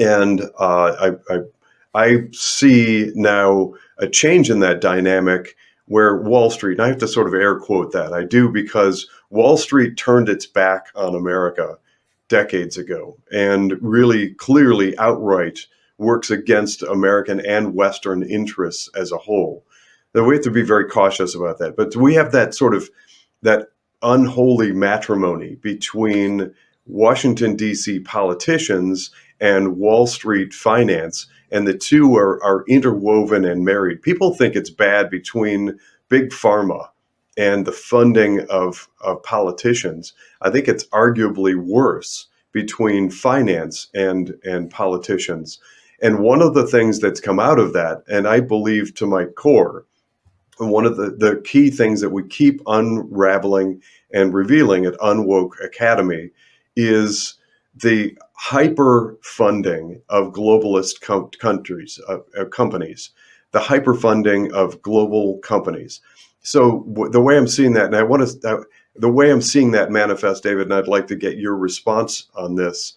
And I see now a change in that dynamic where Wall Street, and I have to sort of air quote that, I do, because Wall Street turned its back on America decades ago and really clearly outright works against American and Western interests as a whole. Now, we have to be very cautious about that. But we have that sort of that unholy matrimony between Washington, D.C. politicians and Wall Street finance, and the two are interwoven and married. People think it's bad between big pharma and the funding of politicians. I think it's arguably worse between finance and politicians. And one of the things that's come out of that, and I believe to my core, one of the key things that we keep unraveling and revealing at UnWoke Academy is the hyper funding of globalist companies, the hyper funding of global companies. So the way I'm seeing that, and the way I'm seeing that manifest, David, and I'd like to get your response on this.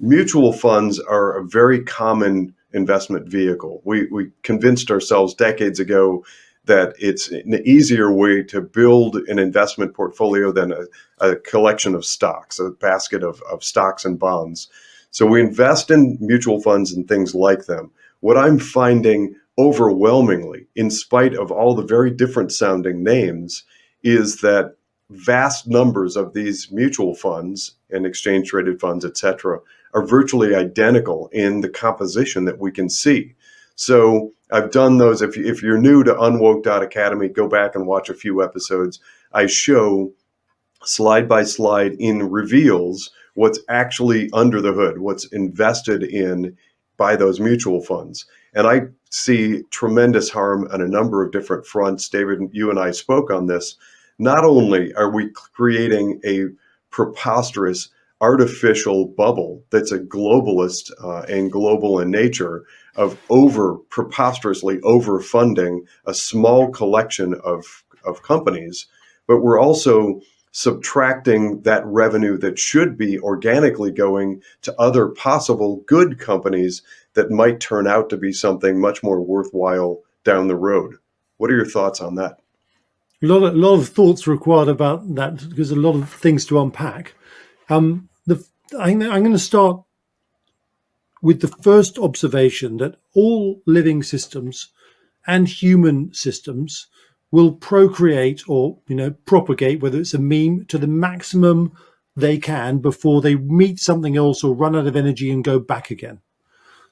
Mutual funds are a very common investment vehicle. We convinced ourselves decades ago that it's an easier way to build an investment portfolio than a collection of stocks, a basket of stocks and bonds. So we invest in mutual funds and things like them. What I'm finding overwhelmingly, in spite of all the very different sounding names, is that vast numbers of these mutual funds and exchange traded funds, et cetera, are virtually identical in the composition that we can see. So I've done those. If you're new to unwoke.academy, go back and watch a few episodes. I show slide by slide in reveals what's actually under the hood, what's invested in by those mutual funds. And I see tremendous harm on a number of different fronts. David, you and I spoke on this. Not only are we creating a preposterous artificial bubble that's a globalist and global in nature of preposterously overfunding a small collection of companies, but we're also subtracting that revenue that should be organically going to other possible good companies that might turn out to be something much more worthwhile down the road. What are your thoughts on that? A lot of thoughts required about that, because a lot of things to unpack. I'm going to start with the first observation that all living systems and human systems will procreate or propagate, whether it's a meme, to the maximum they can before they meet something else or run out of energy and go back again.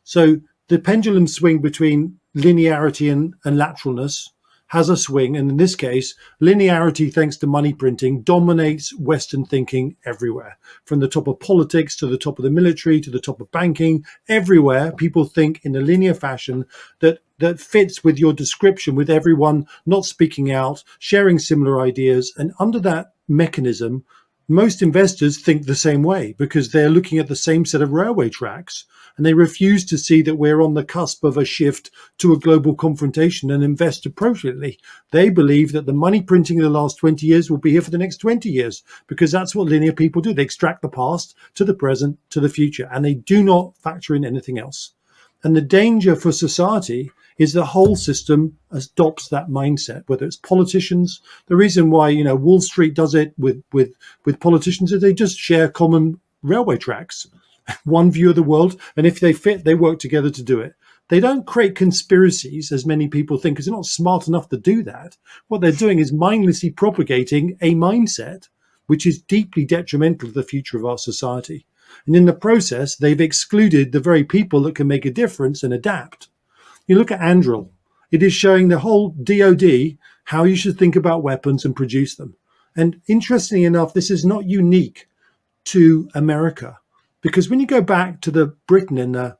So the pendulum swing between linearity and lateralness has a swing. And in this case, linearity, thanks to money printing, dominates Western thinking everywhere. From the top of politics to the top of the military to the top of banking, everywhere people think in a linear fashion that fits with your description, with everyone not speaking out, sharing similar ideas. And under that mechanism, most investors think the same way because they're looking at the same set of railway tracks, and they refuse to see that we're on the cusp of a shift to a global confrontation and invest appropriately. They believe that the money printing of the last 20 years will be here for the next 20 years because that's what linear people do. They extract the past to the present to the future, and they do not factor in anything else. And the danger for society is the whole system adopts that mindset, whether it's politicians. The reason why, Wall Street does it with politicians is they just share common railway tracks, one view of the world, and if they fit, they work together to do it. They don't create conspiracies, as many people think, because they're not smart enough to do that. What they're doing is mindlessly propagating a mindset which is deeply detrimental to the future of our society. And in the process, they've excluded the very people that can make a difference and adapt. You look at Andril, it is showing the whole DoD how you should think about weapons and produce them. And interestingly enough, this is not unique to America, because when you go back to the Britain in the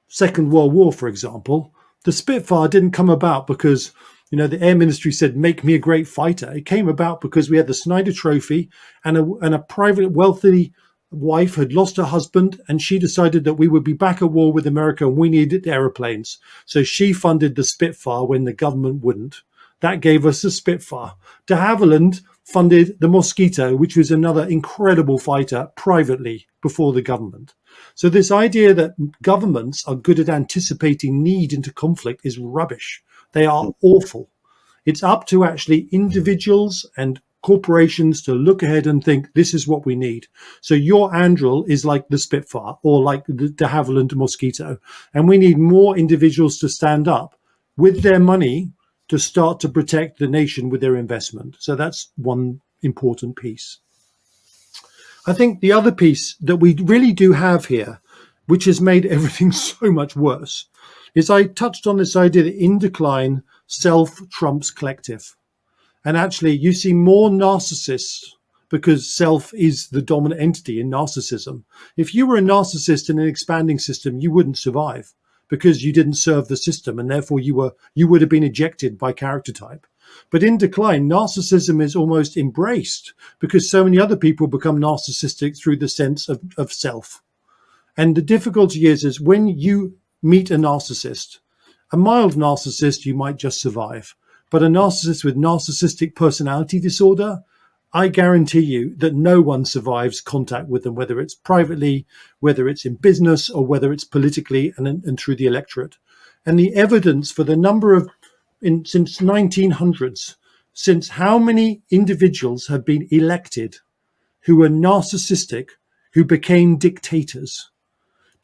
Second World War, for example, the Spitfire didn't come about because, the Air Ministry said, make me a great fighter. It came about because we had the Snyder Trophy and a private wealthy wife had lost her husband, and she decided that we would be back at war with America and we needed aeroplanes. So she funded the Spitfire when the government wouldn't. That gave us the Spitfire. De Havilland funded the Mosquito, which was another incredible fighter privately before the government. So this idea that governments are good at anticipating need into conflict is rubbish. They are awful. It's up to actually individuals and corporations to look ahead and think, this is what we need. So your Andril is like the Spitfire or like the de Havilland Mosquito. And we need more individuals to stand up with their money to start to protect the nation with their investment. So that's one important piece. I think the other piece that we really do have here, which has made everything so much worse, is I touched on this idea that in decline, self trumps collective. And actually, you see more narcissists because self is the dominant entity in narcissism. If you were a narcissist in an expanding system, you wouldn't survive because you didn't serve the system, and therefore you would have been ejected by character type. But in decline, narcissism is almost embraced because so many other people become narcissistic through the sense of self. And the difficulty is when you meet a narcissist, a mild narcissist, you might just survive. But a narcissist with narcissistic personality disorder, I guarantee you that no one survives contact with them, whether it's privately, whether it's in business, or whether it's politically and through the electorate. And the evidence for the number of, since 1900s, since how many individuals have been elected who were narcissistic, who became dictators,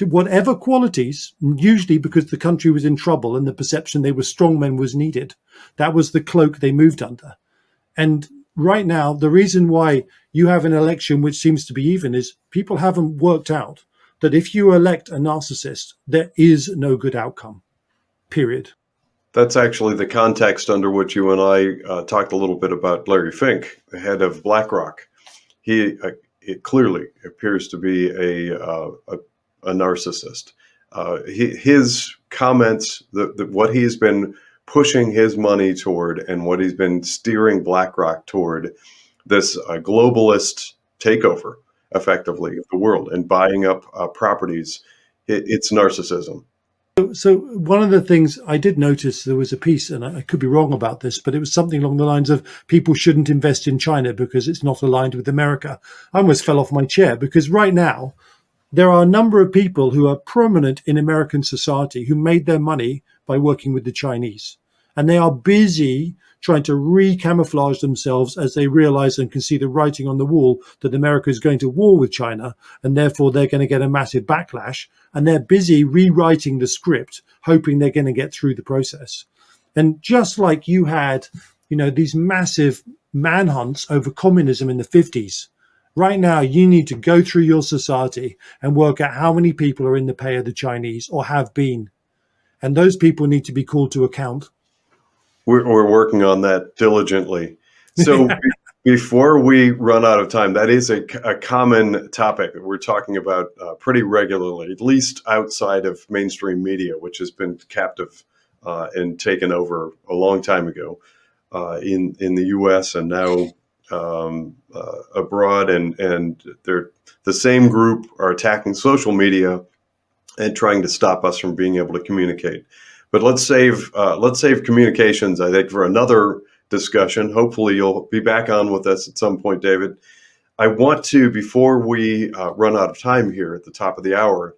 whatever qualities, usually because the country was in trouble and the perception they were strongmen was needed. That was the cloak they moved under. And right now, the reason why you have an election which seems to be even is people haven't worked out that if you elect a narcissist, there is no good outcome, period. That's actually the context under which you and I talked a little bit about Larry Fink, the head of BlackRock. It clearly appears to be a narcissist. His comments, what he's been pushing his money toward and what he's been steering BlackRock toward, this globalist takeover, effectively, of the world and buying up properties, it's narcissism. So one of the things I did notice, there was a piece, and I could be wrong about this, but it was something along the lines of people shouldn't invest in China because it's not aligned with America. I almost fell off my chair because right now, there are a number of people who are prominent in American society who made their money by working with the Chinese. And they are busy trying to re-camouflage themselves as they realize and can see the writing on the wall that America is going to war with China, and therefore they're going to get a massive backlash. And they're busy rewriting the script, hoping they're going to get through the process. And just like you had, these massive manhunts over communism in the 50s, right now, you need to go through your society and work out how many people are in the pay of the Chinese or have been. And those people need to be called to account. We're working on that diligently. So before we run out of time, that is a common topic that we're talking about pretty regularly, at least outside of mainstream media, which has been captive and taken over a long time ago in the U.S. and now abroad, and they're the same group are attacking social media and trying to stop us from being able to communicate. But let's save communications, I think, for another discussion. Hopefully, you'll be back on with us at some point, David. I want to, before we run out of time here at the top of the hour,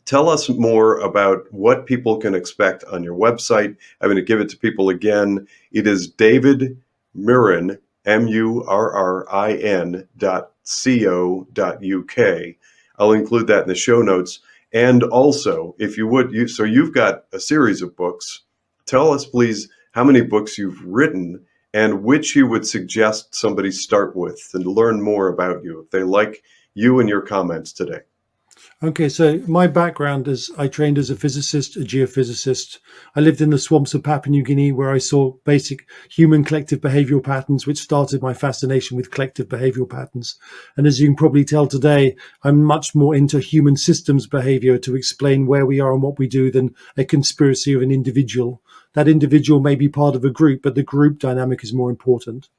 Tell us more about what people can expect on your website. I'm going to give it to people again. It is David Murrin, MURRIN.co.uk. I'll include that in the show notes. And also, if you would, so you've got a series of books. Tell us, please, how many books you've written and which you would suggest somebody start with and learn more about you if they like you and your comments today. Okay, so my background is I trained as a physicist, a geophysicist. I lived in the swamps of Papua New Guinea where I saw basic human collective behavioral patterns, which started my fascination with collective behavioral patterns. And as you can probably tell today, I'm much more into human systems behavior to explain where we are and what we do than a conspiracy of an individual. That individual may be part of a group, but the group dynamic is more important.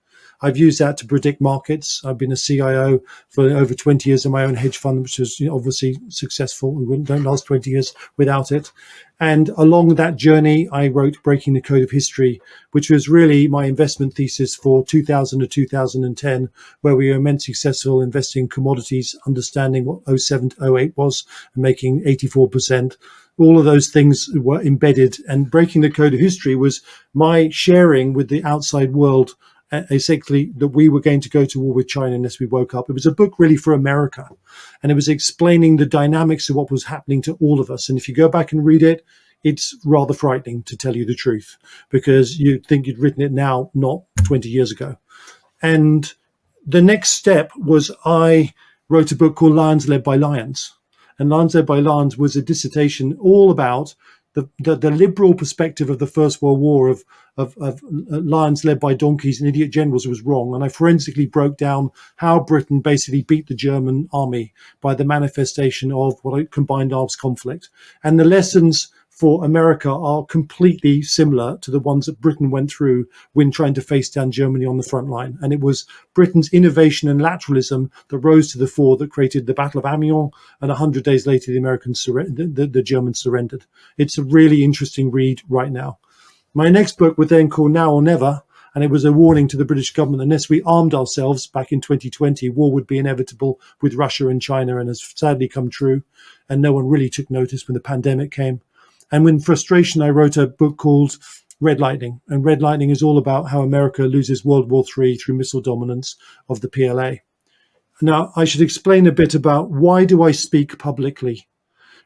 I've used that to predict markets. I've been a CIO for over 20 years in my own hedge fund, which was obviously successful. We don't last 20 years without it. And along that journey, I wrote Breaking the Code of History, which was really my investment thesis for 2000 to 2010, where we were immensely successful investing in commodities, understanding what 07 to 08 was, and making 84%. All of those things were embedded. And Breaking the Code of History was my sharing with the outside world essentially that we were going to go to war with China unless we woke up. It was a book really for America, and it was explaining the dynamics of what was happening to all of us. And if you go back and read it, it's rather frightening, to tell you the truth, because you'd think you'd written it now, not 20 years ago. And the next step was I wrote a book called Lions Led by Lions. And Lions Led by Lions was a dissertation all about the liberal perspective of the First World War of lions led by donkeys and idiot generals was wrong. And I forensically broke down how Britain basically beat the German army by the manifestation of what a combined arms conflict. And the lessons for America are completely similar to the ones that Britain went through when trying to face down Germany on the front line. And it was Britain's innovation and lateralism that rose to the fore that created the Battle of Amiens, and 100 days later, the Germans surrendered. It's a really interesting read right now. My next book would then call Now or Never, and it was a warning to the British government. Unless we armed ourselves back in 2020, war would be inevitable with Russia and China, and has sadly come true. And no one really took notice when the pandemic came. And with frustration, I wrote a book called Red Lightning. And Red Lightning is all about how America loses World War III through missile dominance of the PLA. Now, I should explain a bit about why do I speak publicly,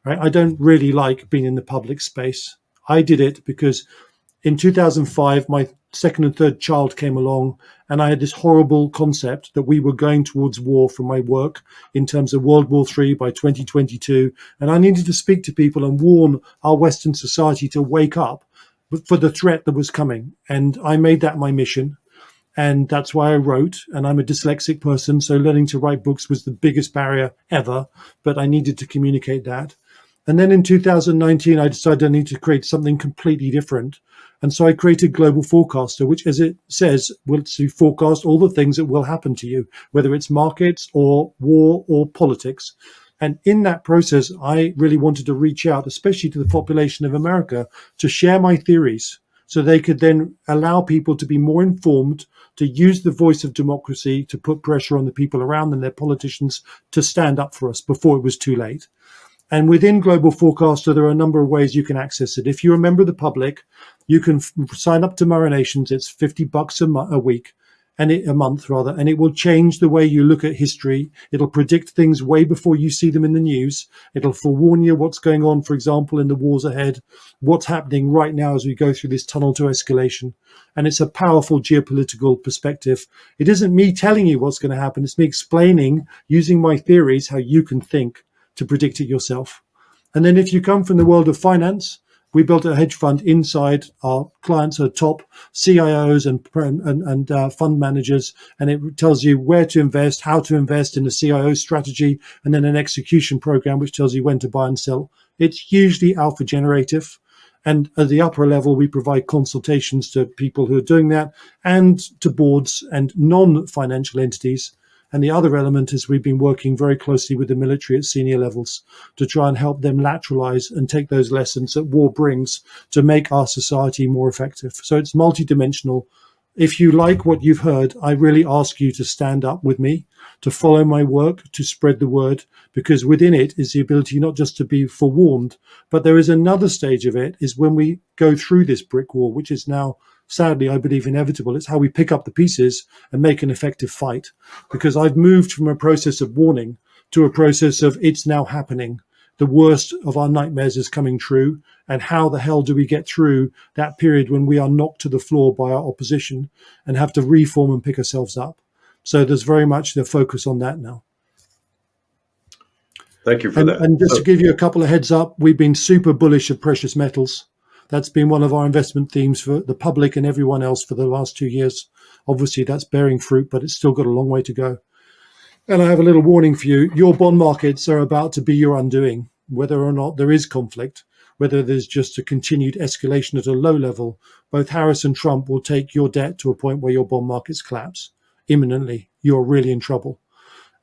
right? I don't really like being in the public space. I did it because in 2005, my second and third child came along, and I had this horrible concept that we were going towards war from my work in terms of World War III by 2022. And I needed to speak to people and warn our Western society to wake up for the threat that was coming. And I made that my mission. And that's why I wrote. And I'm a dyslexic person, so learning to write books was the biggest barrier ever. But I needed to communicate that. And then in 2019, I decided I need to create something completely different. And so I created Global Forecaster, which, as it says, will to forecast all the things that will happen to you, whether it's markets or war or politics. And in that process, I really wanted to reach out, especially to the population of America, to share my theories so they could then allow people to be more informed, to use the voice of democracy to put pressure on the people around them, their politicians, to stand up for us before it was too late. And within Global Forecaster, there are a number of ways you can access it. If you're a member of the public, you can sign up to Marinations. It's $50 a week, and a month rather, and it will change the way you look at history. It'll predict things way before you see them in the news. It'll forewarn you what's going on, for example, in the wars ahead, what's happening right now as we go through this tunnel to escalation. And it's a powerful geopolitical perspective. It isn't me telling you what's going to happen. It's me explaining, using my theories, how you can think to predict it yourself. And then if you come from the world of finance, we built a hedge fund inside. Our clients are top CIOs and fund managers, and it tells you where to invest, how to invest in a CIO strategy, and then an execution program which tells you when to buy and sell. It's hugely alpha generative. And at the upper level, we provide consultations to people who are doing that and to boards and non-financial entities. And the other element is we've been working very closely with the military at senior levels to try and help them lateralize and take those lessons that war brings to make our society more effective. So it's multidimensional. if you like what you've heard, I really ask you to stand up with me, to follow my work, to spread the word, because within it is the ability not just to be forewarned, but there is another stage of it, is when we go through this brick wall, which is now, sadly, I believe, inevitable. It's how we pick up the pieces and make an effective fight. Because I've moved from a process of warning to a process of it's now happening. The worst of our nightmares is coming true. And how the hell do we get through that period when we are knocked to the floor by our opposition and have to reform and pick ourselves up? So there's very much the focus on that now. Thank you for that. And just to give you a couple of heads up, we've been super bullish of precious metals. That's been one of our investment themes for the public and everyone else for the last 2 years. Obviously, that's bearing fruit, but it's still got a long way to go. And I have a little warning for you. Your bond markets are about to be your undoing, whether or not there is conflict, whether there's just a continued escalation at a low level. Both Harris and Trump will take your debt to a point where your bond markets collapse imminently. You're really in trouble.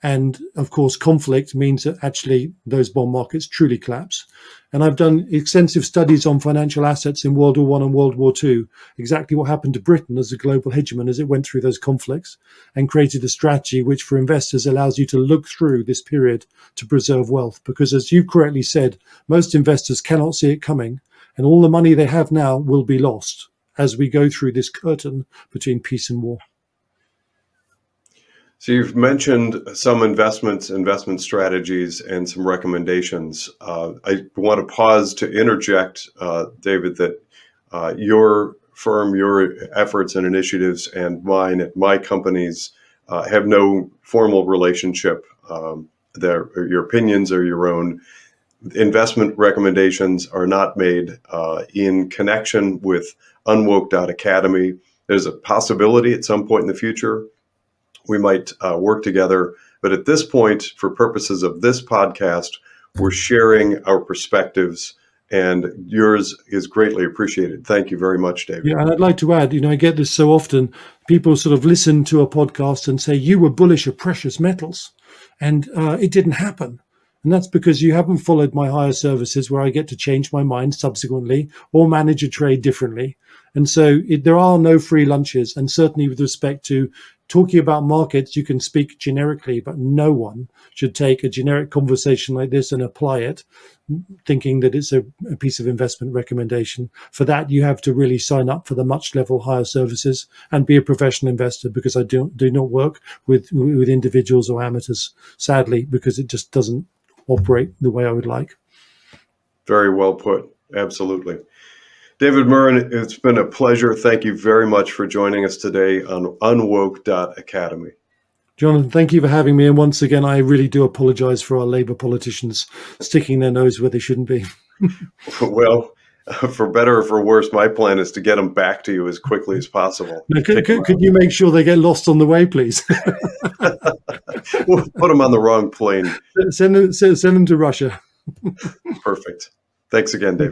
And of course, conflict means that actually those bond markets truly collapse. And I've done extensive studies on financial assets in World War I and World War II, exactly what happened to Britain as a global hegemon as it went through those conflicts, and created a strategy which for investors allows you to look through this period to preserve wealth. Because as you correctly said, most investors cannot see it coming, and all the money they have now will be lost as we go through this curtain between peace and war. So you've mentioned some investment strategies and some recommendations. I want to pause to interject, David, that your firm, your efforts and initiatives and mine at my companies have no formal relationship. Your opinions are your own. Investment recommendations are not made in connection with UnWoke.academy. There's a possibility at some point in the future we might work together. But at this point, for purposes of this podcast, we're sharing our perspectives, and yours is greatly appreciated. Thank you very much, David. Yeah, and I'd like to add, I get this so often. People sort of listen to a podcast and say, you were bullish of precious metals, and it didn't happen. And that's because you haven't followed my higher services where I get to change my mind subsequently or manage a trade differently. And so there are no free lunches. And certainly with respect to talking about markets, you can speak generically, but no one should take a generic conversation like this and apply it thinking that it's a piece of investment recommendation. For that, you have to really sign up for the much level higher services and be a professional investor, because I do not work with individuals or amateurs, sadly, because it just doesn't operate the way I would like. Very well put. Absolutely. David Murrin, it's been a pleasure. Thank you very much for joining us today on UnWoke.academy. Jonathan, thank you for having me. And once again, I really do apologize for our Labour politicians sticking their nose where they shouldn't be. Well, for better or for worse, my plan is to get them back to you as quickly as possible. Now, could you make sure they get lost on the way, please? We'll put them on the wrong plane. Send them to Russia. Perfect. Thanks again, Dave.